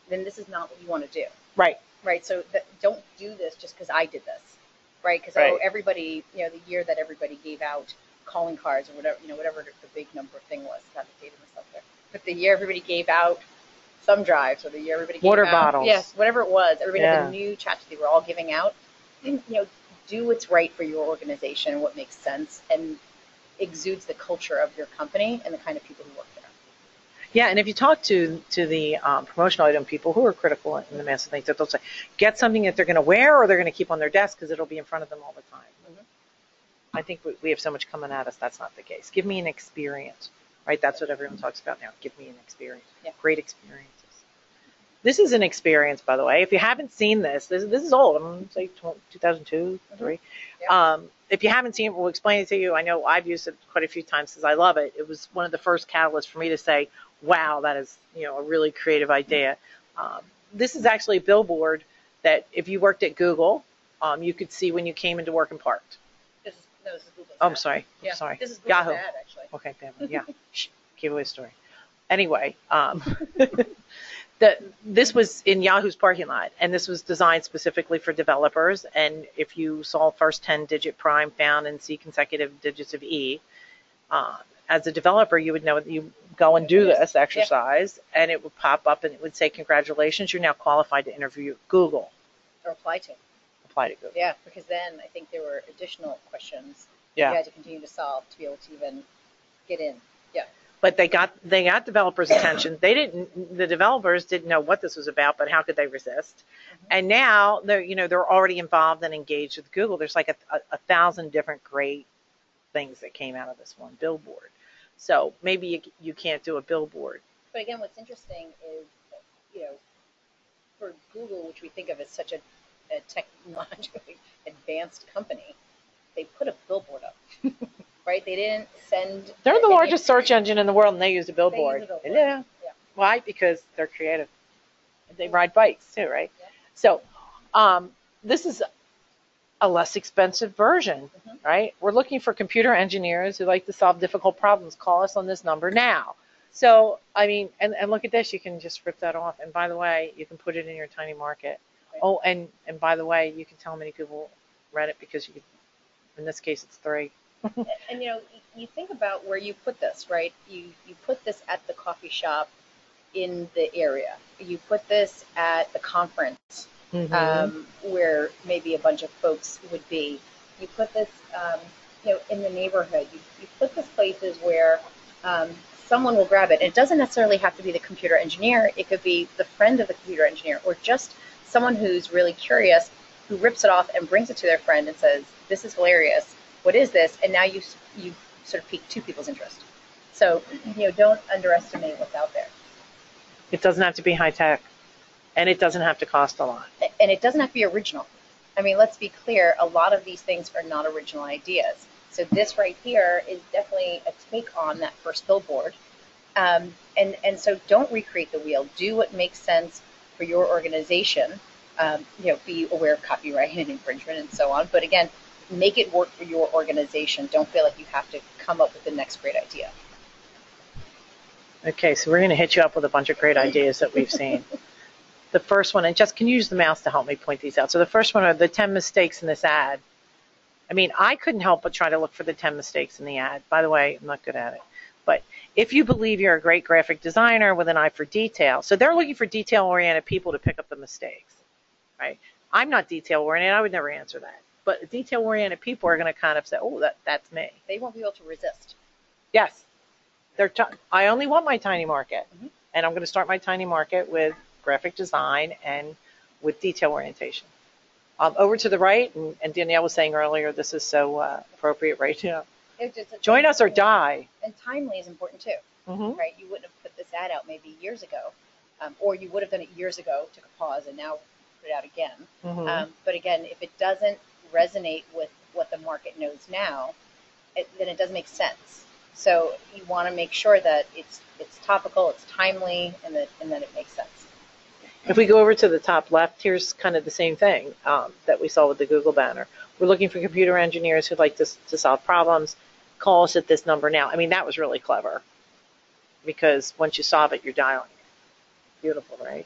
[SPEAKER 3] then this is not what you want to do.
[SPEAKER 2] Right.
[SPEAKER 3] Right. So don't do this just because I did this. right? Because
[SPEAKER 2] Right.
[SPEAKER 3] everybody, the year that everybody gave out calling cards or whatever, whatever the big number thing was, not dating myself there, but the year everybody gave out thumb drives, or the year everybody gave
[SPEAKER 2] Water
[SPEAKER 3] out,
[SPEAKER 2] bottles.
[SPEAKER 3] yes, whatever it was, everybody had
[SPEAKER 2] Yeah.
[SPEAKER 3] the new chapter they were all giving out. And, do what's right for your organization, what makes sense, and exudes the culture of your company and the kind of people who work there.
[SPEAKER 2] Yeah, and if you talk to the promotional item people who are critical in the massive things, that they'll say, get something that they're going to wear or they're going to keep on their desk because it'll be in front of them all the time. I think we have so much coming at us. That's not the case. Give me an experience, right? That's what everyone talks about now. Give me an experience.
[SPEAKER 3] Yeah.
[SPEAKER 2] Great experiences. This is an experience, by the way. If you haven't seen this is old. I'm going to say 2002, 3.
[SPEAKER 3] Yeah.
[SPEAKER 2] If you haven't seen it, we'll explain it to you. I know I've used it quite a few times because I love it. It was one of the first catalysts for me to say, wow, that is a really creative idea. This is actually a billboard that if you worked at Google, you could see when you came into work and parked.
[SPEAKER 3] This is Google's
[SPEAKER 2] Oh, I'm
[SPEAKER 3] ad.
[SPEAKER 2] sorry.
[SPEAKER 3] Yeah.
[SPEAKER 2] I'm sorry.
[SPEAKER 3] This is Google's
[SPEAKER 2] Yahoo.
[SPEAKER 3] ad, actually.
[SPEAKER 2] Okay, family. Yeah. Shh, give away a story. Anyway, this was in Yahoo's parking lot, and this was designed specifically for developers. And if you saw first 10-digit prime found and see consecutive digits of E, as a developer, you would know that you go and do this exercise, and it would pop up and it would say, congratulations, you're now qualified to interview at Google.
[SPEAKER 3] Or apply to.
[SPEAKER 2] Apply to Google.
[SPEAKER 3] Yeah, because then I think there were additional questions
[SPEAKER 2] Yeah.
[SPEAKER 3] you had to continue to solve to be able to even get in. Yeah.
[SPEAKER 2] But they got developers' attention. The developers didn't know what this was about, but how could they resist? Mm-hmm. And now they're already involved and engaged with Google. There's like a 1,000 different great things that came out of this one billboard. So maybe you can't do a billboard.
[SPEAKER 3] But again, what's interesting is, for Google, which we think of as such a technologically advanced company, they put a billboard up, right? They didn't send.
[SPEAKER 2] They're the largest search engine in the world, and they use a billboard.
[SPEAKER 3] They use a billboard.
[SPEAKER 2] Yeah. Why? Because they're creative. They ride bikes too, right? Yeah. So, this is a less expensive version, right? We're looking for computer engineers who like to solve difficult problems. Call us on this number now. So, I mean, and look at this. You can just rip that off. And by the way, you can put it in your tiny market. Right. Oh, and by the way, you can tell how many people read it because you could, in this case, it's 3.
[SPEAKER 3] And you think about where you put this, right? You put this at the coffee shop in the area. You put this at the conference. Where maybe a bunch of folks would be. You put this, in the neighborhood. You put this places where someone will grab it. And it doesn't necessarily have to be the computer engineer. It could be the friend of the computer engineer, or just someone who's really curious, who rips it off and brings it to their friend and says, "This is hilarious. What is this?" And now you sort of pique 2 people's interest. So don't underestimate what's out there.
[SPEAKER 2] It doesn't have to be high tech. And it doesn't have to cost a lot.
[SPEAKER 3] And it doesn't have to be original. I mean, let's be clear, a lot of these things are not original ideas. So this right here is definitely a take on that first billboard. And so don't recreate the wheel. Do what makes sense for your organization. Be aware of copyright and infringement and so on. But again, make it work for your organization. Don't feel like you have to come up with the next great idea.
[SPEAKER 2] Okay, so we're going to hit you up with a bunch of great ideas that we've seen. The first one, and just can you use the mouse to help me point these out? So the first one are the 10 mistakes in this ad. I mean, I couldn't help but try to look for the 10 mistakes in the ad. By the way, I'm not good at it. But if you believe you're a great graphic designer with an eye for detail, so they're looking for detail-oriented people to pick up the mistakes, right? I'm not detail-oriented. I would never answer that. But detail-oriented people are going to kind of say, oh, that's me.
[SPEAKER 3] They won't be able to resist.
[SPEAKER 2] Yes. I only want my tiny market. And I'm going to start my tiny market with graphic design and with detail orientation. Over to the right, and Danelle was saying earlier, this is so appropriate right now. Join us or die.
[SPEAKER 3] And timely is important too, right? You wouldn't have put this ad out maybe years ago, or you would have done it years ago, took a pause, and now put it out again. But again, if it doesn't resonate with what the market knows now, then it doesn't make sense. So you want to make sure that it's topical, it's timely, and that it makes sense.
[SPEAKER 2] If we go over to the top left, here's kind of the same thing that we saw with the Google banner. We're looking for computer engineers who'd like to solve problems. Call us at this number now. I mean, that was really clever because once you solve it, you're dialing it. Beautiful, right?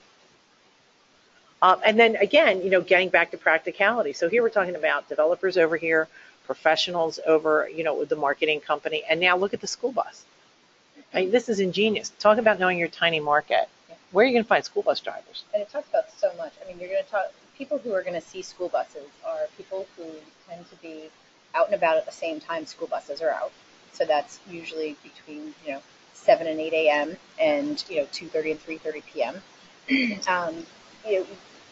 [SPEAKER 2] And then again, getting back to practicality. So here we're talking about developers over here, professionals over, with the marketing company, and now look at the school bus. I mean, this is ingenious. Talk about knowing your tiny market. Where are you going to find school bus drivers?
[SPEAKER 3] And it talks about so much. I mean, you're going to talk. People who are going to see school buses are people who tend to be out and about at the same time school buses are out. So that's usually between 7 and 8 a.m. and 2:30 and 3:30 p.m.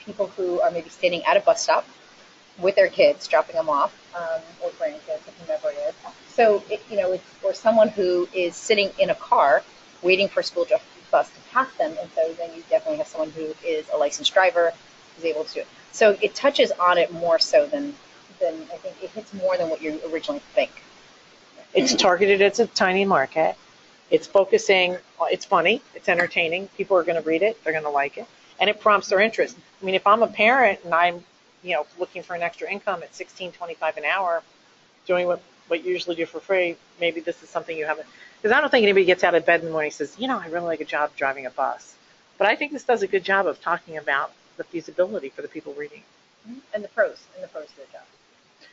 [SPEAKER 3] People who are maybe standing at a bus stop with their kids, dropping them off, or grandkids, or whomever it is. So or someone who is sitting in a car waiting for a school bus to pass them, and so then you definitely have someone who is a licensed driver who's able to do it. So it touches on it more so than I think it hits more than what you originally think.
[SPEAKER 2] It's targeted as a tiny market. It's focusing. It's funny. It's entertaining. People are going to read it. They're going to like it, and it prompts their interest. I mean, if I'm a parent and I'm looking for an extra income at $16.25 an hour, doing what you usually do for free, maybe this is something you haven't. Because I don't think anybody gets out of bed in the morning and says, I really like a job driving a bus. But I think this does a good job of talking about the feasibility for the people reading.
[SPEAKER 3] And the pros of the job.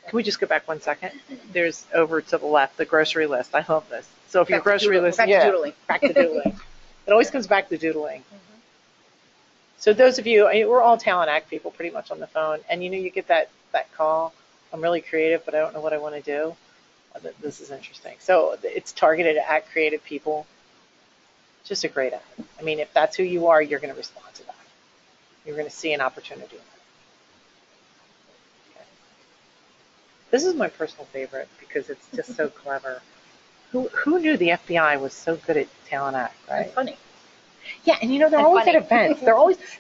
[SPEAKER 2] Can we just go back 1 second? There's over to the left, the grocery list. I love this. So if your grocery list,
[SPEAKER 3] back to doodling.
[SPEAKER 2] Back to doodling. It always comes back to doodling. Mm-hmm. So those of you, we're all talent act people pretty much on the phone. And you get that call, I'm really creative, but I don't know what I want to do. This is interesting. So it's targeted at creative people. Just a great ad. I mean, if that's who you are, you're going to respond to that. You're going to see an opportunity. Okay. This is my personal favorite because it's just so clever. Who knew the FBI was so good at talent act, right?
[SPEAKER 3] It's funny.
[SPEAKER 2] Yeah, and they're always at events. The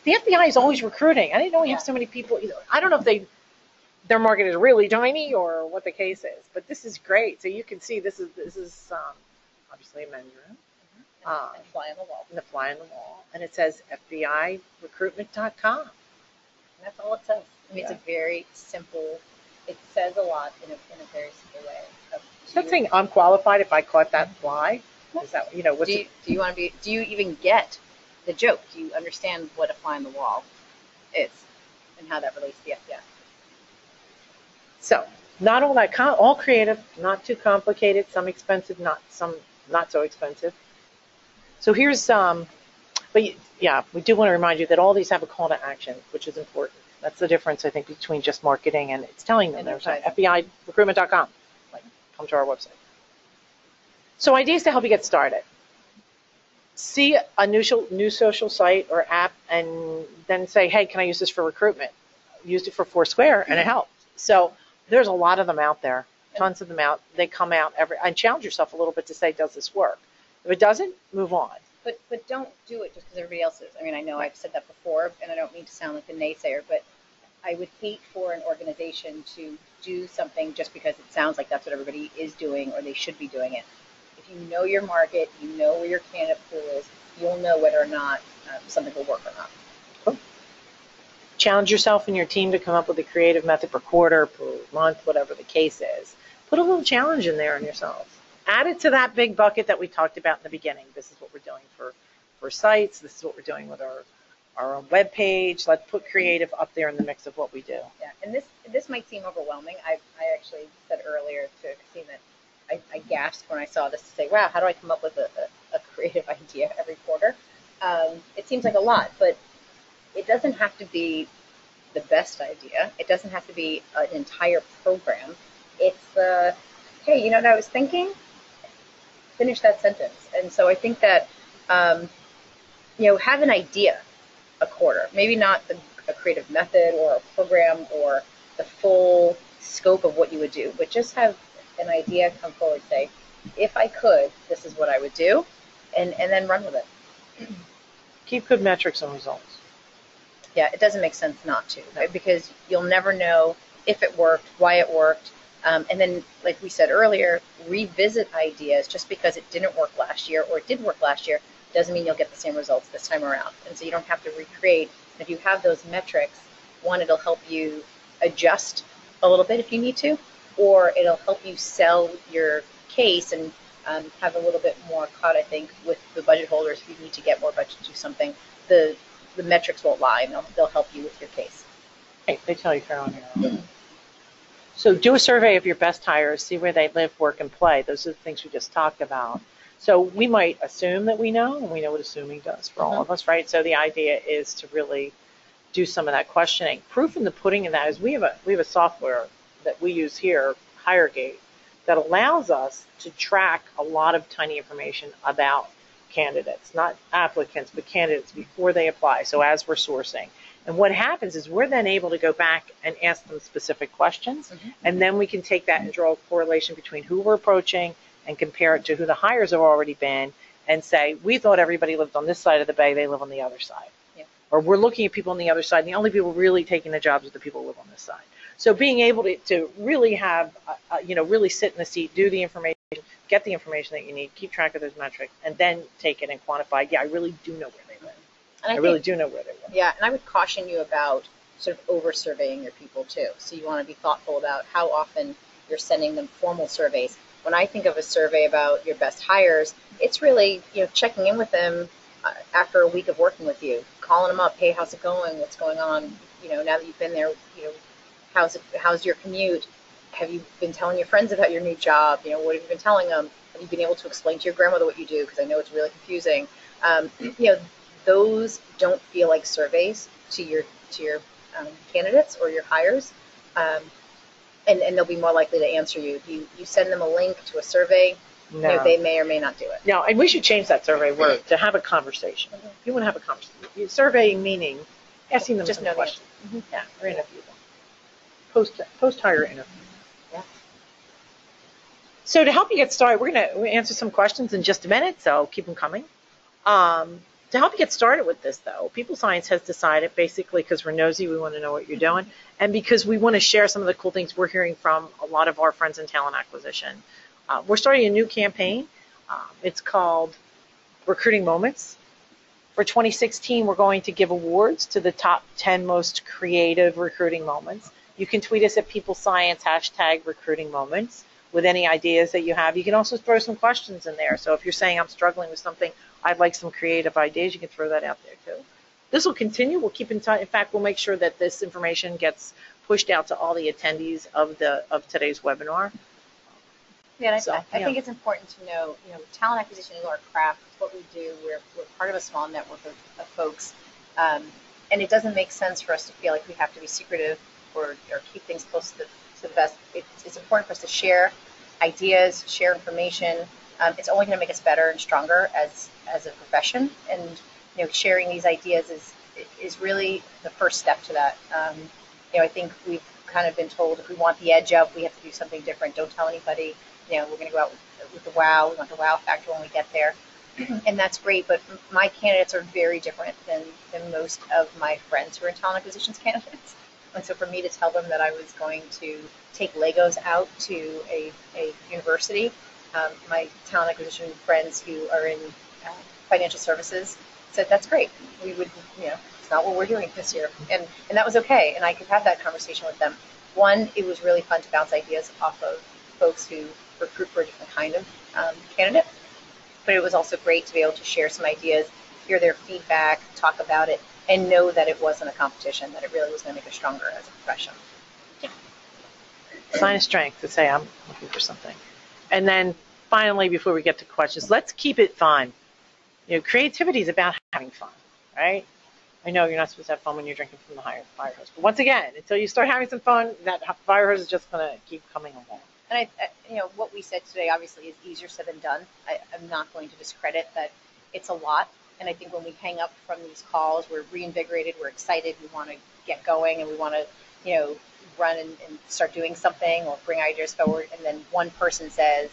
[SPEAKER 2] FBI is always recruiting. I didn't know we have so many people. I don't know if their market is really tiny or what the case is, but this is great. So you can see this is obviously a men's room.
[SPEAKER 3] And fly on the wall.
[SPEAKER 2] And the fly on the wall. And it says FBIrecruitment.com. And
[SPEAKER 3] that's all it says. I mean, It's a very simple, it says a lot in a very simple way.
[SPEAKER 2] That saying I'm qualified if I caught that fly? Is that, what's
[SPEAKER 3] do you even get the joke? Do you understand what a fly on the wall is and how that relates to the FBI?
[SPEAKER 2] So, not all that, all creative, not too complicated, some expensive, some not so expensive. So here's, but yeah, we do want to remind you that all these have a call to action, which is important. That's the difference, I think, between just marketing and it's telling them there's FBIrecruitment.com. Like, come to our website. So ideas to help you get started. See a new social site or app and then say, hey, can I use this for recruitment? Used it for Foursquare and it helped. So there's a lot of them out there, tons of them out. They come out and challenge yourself a little bit to say, does this work? If it doesn't, move on.
[SPEAKER 3] But don't do it just because everybody else is. I mean, I know I've said that before, and I don't mean to sound like a naysayer, but I would hate for an organization to do something just because it sounds like that's what everybody is doing or they should be doing it. If you know your market, you know where your candidate pool is, you'll know whether or not something will work or not.
[SPEAKER 2] Cool. Challenge yourself and your team to come up with a creative method per quarter, per month, whatever the case is. Put a little challenge in there on yourselves. Add it to that big bucket that we talked about in the beginning. This is what we're doing for sites. This is what we're doing with our own web page. Let's put creative up there in the mix of what we do.
[SPEAKER 3] Yeah, and this might seem overwhelming. I actually said earlier to Christine that I gasped when I saw this to say, wow, how do I come up with a creative idea every quarter? It seems like a lot, but it doesn't have to be the best idea. It doesn't have to be an entire program. It's hey, you know what I was thinking? Finish that sentence. And so I think that, have an idea a quarter. Maybe not a creative method or a program or the full scope of what you would do, but just have an idea come forward, say, if I could, this is what I would do, and then run with it.
[SPEAKER 2] Keep good metrics and results.
[SPEAKER 3] Yeah, it doesn't make sense not to, right? Because you'll never know if it worked, why it worked. And then, like we said earlier, revisit ideas. Just because it didn't work last year or it did work last year doesn't mean you'll get the same results this time around. And so you don't have to recreate. If you have those metrics, one, it'll help you adjust a little bit if you need to, or it'll help you sell your case and have a little bit more cut, I think, with the budget holders if you need to get more budget to do something. The the metrics won't lie, and they'll help you with your case.
[SPEAKER 2] Right, they tell you fair on your own. So do a survey of your best hires, see where they live, work, and play. Those are the things we just talked about. So we might assume that we know, and we know what assuming does for all of us, right? So the idea is to really do some of that questioning. Proof in the pudding in that is we have a software that we use here, HireGate, that allows us to track a lot of tiny information about candidates, not applicants, but candidates before they apply. So as we're sourcing. And what happens is we're then able to go back and ask them specific questions, and then we can take that and draw a correlation between who we're approaching and compare it to who the hires have already been and say, we thought everybody lived on this side of the bay, they live on the other side. Yeah. Or we're looking at people on the other side, and the only people really taking the jobs are the people who live on this side. So being able to really have, really sit in the seat, do the information, get the information that you need, keep track of those metrics, and then take it and quantify, I really do know where they live. And I really do know where they live.
[SPEAKER 3] Yeah, and I would caution you about sort of over-surveying your people too. So you want to be thoughtful about how often you're sending them formal surveys. When I think of a survey about your best hires, it's really, checking in with them after a week of working with you, calling them up, hey, how's it going? What's going on? Now that you've been there, how's your commute? Have you been telling your friends about your new job? What have you been telling them? Have you been able to explain to your grandmother what you do? Because I know it's really confusing. Those don't feel like surveys to your candidates or your hires, and they'll be more likely to answer you. You send them a link to a survey, they may or may not do it.
[SPEAKER 2] No, and we should change that survey word to have a conversation. You want to have a conversation. Surveying meaning asking them some questions. Yeah, or interview them. Post-hire interview.
[SPEAKER 3] Yeah.
[SPEAKER 2] So to help you get started, we're going to answer some questions in just a minute, so keep them coming. To help you get started with this, though, People Science has decided, basically because we're nosy, we want to know what you're doing, and because we want to share some of the cool things we're hearing from a lot of our friends in talent acquisition. We're starting a new campaign. It's called Recruiting Moments. For 2016, we're going to give awards to the top 10 most creative recruiting moments. You can tweet us at People Science, #recruiting moments, with any ideas that you have. You can also throw some questions in there. So if you're saying I'm struggling with something, I'd like some creative ideas, you can throw that out there too. This will continue. We'll keep in touch. In fact, we'll make sure that this information gets pushed out to all the attendees of today's webinar.
[SPEAKER 3] Yeah, and I think it's important to know, talent acquisition is our craft. It's what we do. We're part of a small network of folks. And it doesn't make sense for us to feel like we have to be secretive or keep things close to the vest. It's important for us to share ideas, share information. It's only going to make us better and stronger as a profession. And, sharing these ideas is really the first step to that. I think we've kind of been told if we want the edge up, we have to do something different. Don't tell anybody. We're going to go out with the wow. We want the wow factor when we get there. And that's great, but my candidates are very different than most of my friends who are in talent acquisitions candidates. And so for me to tell them that I was going to take Legos out to a university, my talent acquisition friends who are in financial services said, that's great. We would, it's not what we're doing this year. And that was okay. And I could have that conversation with them. One, it was really fun to bounce ideas off of folks who recruit for a different kind of candidate. But it was also great to be able to share some ideas, hear their feedback, talk about it, and know that it wasn't a competition, that it really was going to make us stronger as a profession.
[SPEAKER 2] Yeah. Sign of strength to say I'm looking for something. And then finally, before we get to questions, let's keep it fun. Creativity is about having fun, right? I know you're not supposed to have fun when you're drinking from the fire hose. But once again, until you start having some fun, that fire hose is just going to keep coming along.
[SPEAKER 3] And what we said today obviously is easier said than done. I'm not going to discredit that it's a lot. And I think when we hang up from these calls, we're reinvigorated, we're excited, we want to get going, and we want to, run and start doing something or bring ideas forward. And then one person says,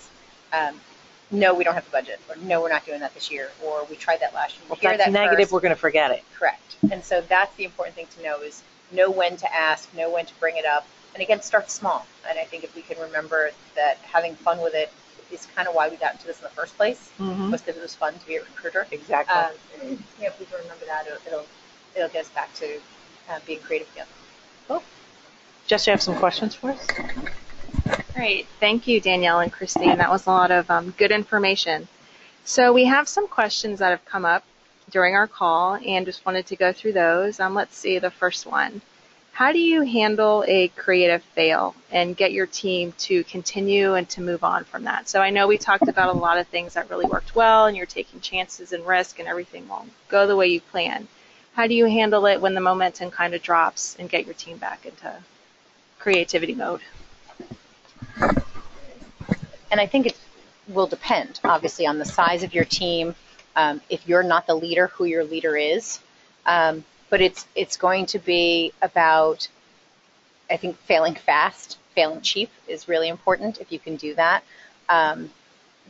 [SPEAKER 3] no, we don't have the budget, or no, we're not doing that this year, or we tried that last year.
[SPEAKER 2] Well, if that's negative, we're going to forget it.
[SPEAKER 3] Correct. And so that's the important thing to know is know when to ask, know when to bring it up. And again, start small. And I think if we can remember that having fun with it is kind of why we got into this in the first place, was because it was fun to be a recruiter.
[SPEAKER 2] Exactly.
[SPEAKER 3] If we can remember that, it'll get us back to being creative again.
[SPEAKER 2] Cool. Jess, you have some questions for us?
[SPEAKER 4] Great. Thank you, Danielle and Christine. That was a lot of good information. So we have some questions that have come up. during our call and just wanted to go through those. Let's see the first one. How do you handle a creative fail and get your team to continue and to move on from that? So I know we talked about a lot of things that really worked well and you're taking chances and risk and everything won't go the way you planned. How do you handle it when the momentum kind of drops and get your team back into creativity mode?
[SPEAKER 3] And I think it will depend, obviously, on the size of your team, if you're not the leader, who your leader is. But it's going to be about, I think, failing fast, failing cheap is really important if you can do that.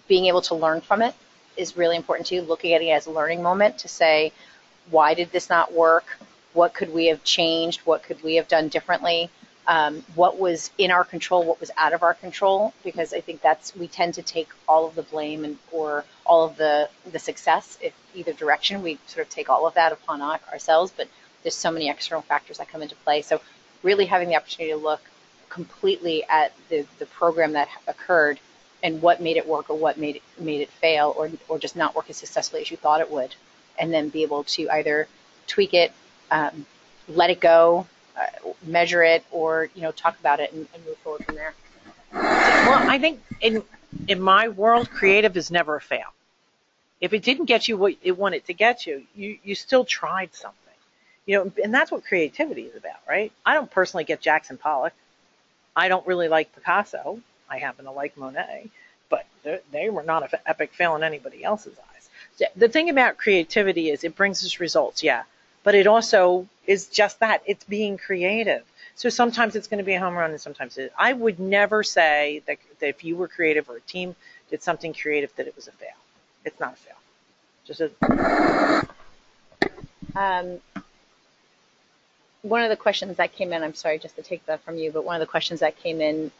[SPEAKER 3] Being able to learn from it is really important too, looking at it as a learning moment to say, why did this not work? What could we have changed? What could we have done differently? What was in our control? What was out of our control? Because I think we tend to take all of the blame or all of the success, if either direction, we sort of take all of that upon ourselves, but there's so many external factors that come into play. So really having the opportunity to look completely at the program that occurred and what made it work or what made it fail or just not work as successfully as you thought it would, and then be able to either tweak it, let it go, measure it, or talk about it and move forward from there.
[SPEAKER 2] Well, I think in my world, creative is never a fail. If it didn't get you what it wanted to get you, you still tried something. And that's what creativity is about, right? I don't personally get Jackson Pollock. I don't really like Picasso. I happen to like Monet, but they were not an epic fail in anybody else's eyes. So the thing about creativity is it brings us results, yeah, but it also is just that. It's being creative. So sometimes it's going to be a home run and sometimes I would never say that if you were creative or a team did something creative that it was a fail. It's not a fail. Just
[SPEAKER 3] one of the questions that came in, I'm sorry just to take that from you, but one of the questions that came in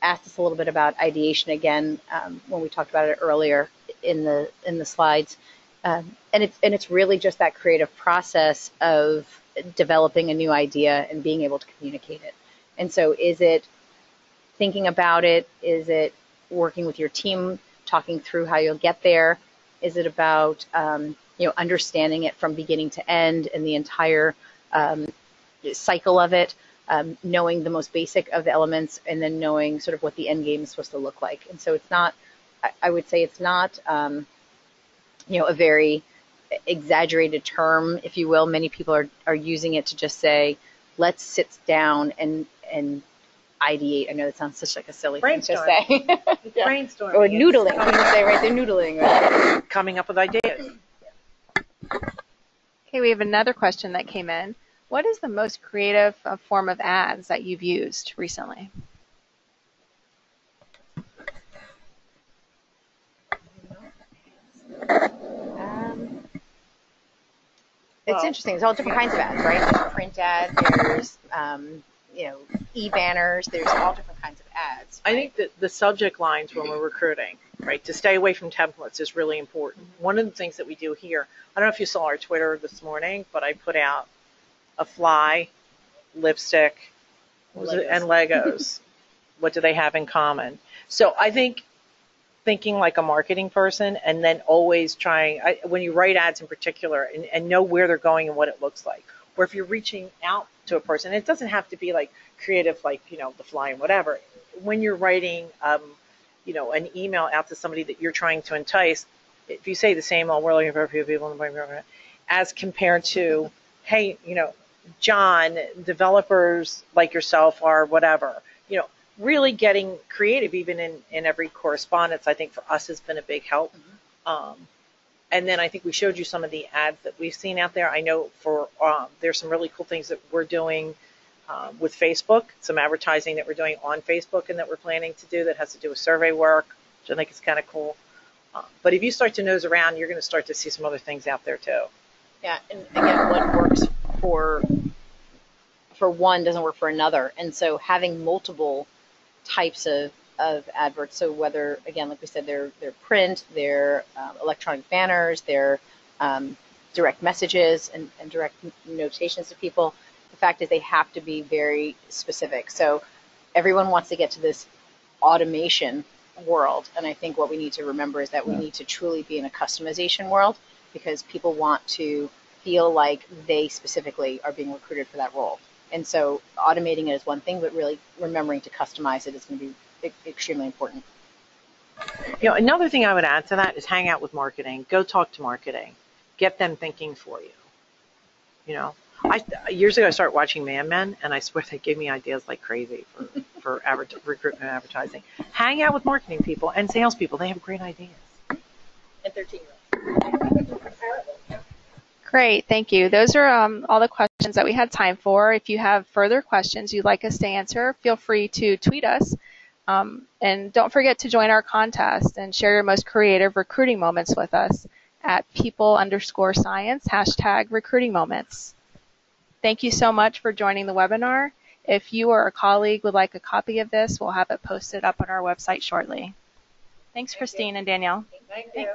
[SPEAKER 3] asked us a little bit about ideation again when we talked about it earlier in the slides. And it's really just that creative process of developing a new idea and being able to communicate it. And so is it thinking about it? Is it working with your team, talking through how you'll get there? Is it about understanding it from beginning to end and the entire cycle of it, knowing the most basic of the elements and then knowing sort of what the end game is supposed to look like? And so it's not, I would say it's not a very exaggerated term, if you will. Many people are using it to just say, let's sit down and ideate. I know that sounds such like a silly thing to say.
[SPEAKER 2] Yeah. Brainstorming.
[SPEAKER 3] Or noodling. What do you say, right? They're noodling. Right?
[SPEAKER 2] Coming up with ideas.
[SPEAKER 4] Okay, we have another question that came in. What is the most creative form of ads that you've used recently?
[SPEAKER 3] It's interesting. There's all different kinds of ads, right? There's print ads, there's e-banners, there's all different kinds of ads. Right?
[SPEAKER 2] I think that the subject lines when we're recruiting, right, to stay away from templates is really important. One of the things that we do here, I don't know if you saw our Twitter this morning, but I put out a fly, lipstick, and Legos. What do they have in common? So I think thinking like a marketing person and then always trying, when you write ads in particular, and know where they're going and what it looks like. Or if you're reaching out to a person, it doesn't have to be like creative, like, the fly and whatever. When you're writing, an email out to somebody that you're trying to entice, if you say the same, we're looking for a few people, as compared to, hey, John, developers like yourself are whatever, really getting creative even in every correspondence, I think for us has been a big help. Mm-hmm. And then I think we showed you some of the ads that we've seen out there. I know there's some really cool things that we're doing with Facebook, some advertising that we're doing on Facebook and that we're planning to do that has to do with survey work, which I think is kind of cool. But if you start to nose around, you're going to start to see some other things out there too.
[SPEAKER 3] Yeah, and again, what works for one doesn't work for another. And so having multiple types of adverts, so whether, again, like we said, they're print, they're electronic banners, they're direct messages and direct notations to people, the fact is they have to be very specific. So everyone wants to get to this automation world, and I think what we need to remember is that we need to truly be in a customization world. because people want to feel like they specifically are being recruited for that role. And so automating it is one thing, but really remembering to customize it is going to be extremely important.
[SPEAKER 2] Another thing I would add to that is hang out with marketing. Go talk to marketing. Get them thinking for you. Years ago I started watching Mad Men, and I swear they gave me ideas like crazy for recruitment and advertising. Hang out with marketing people and salespeople. They have great ideas.
[SPEAKER 3] And 13-year-olds.
[SPEAKER 4] Great, thank you. Those are all the questions that we had time for. If you have further questions you'd like us to answer, feel free to tweet us. And don't forget to join our contest and share your most creative recruiting moments with us at people_science, #recruiting moments. Thank you so much for joining the webinar. If you or a colleague would like a copy of this, we'll have it posted up on our website shortly. Thanks, Christine and Danielle.
[SPEAKER 3] Thank you.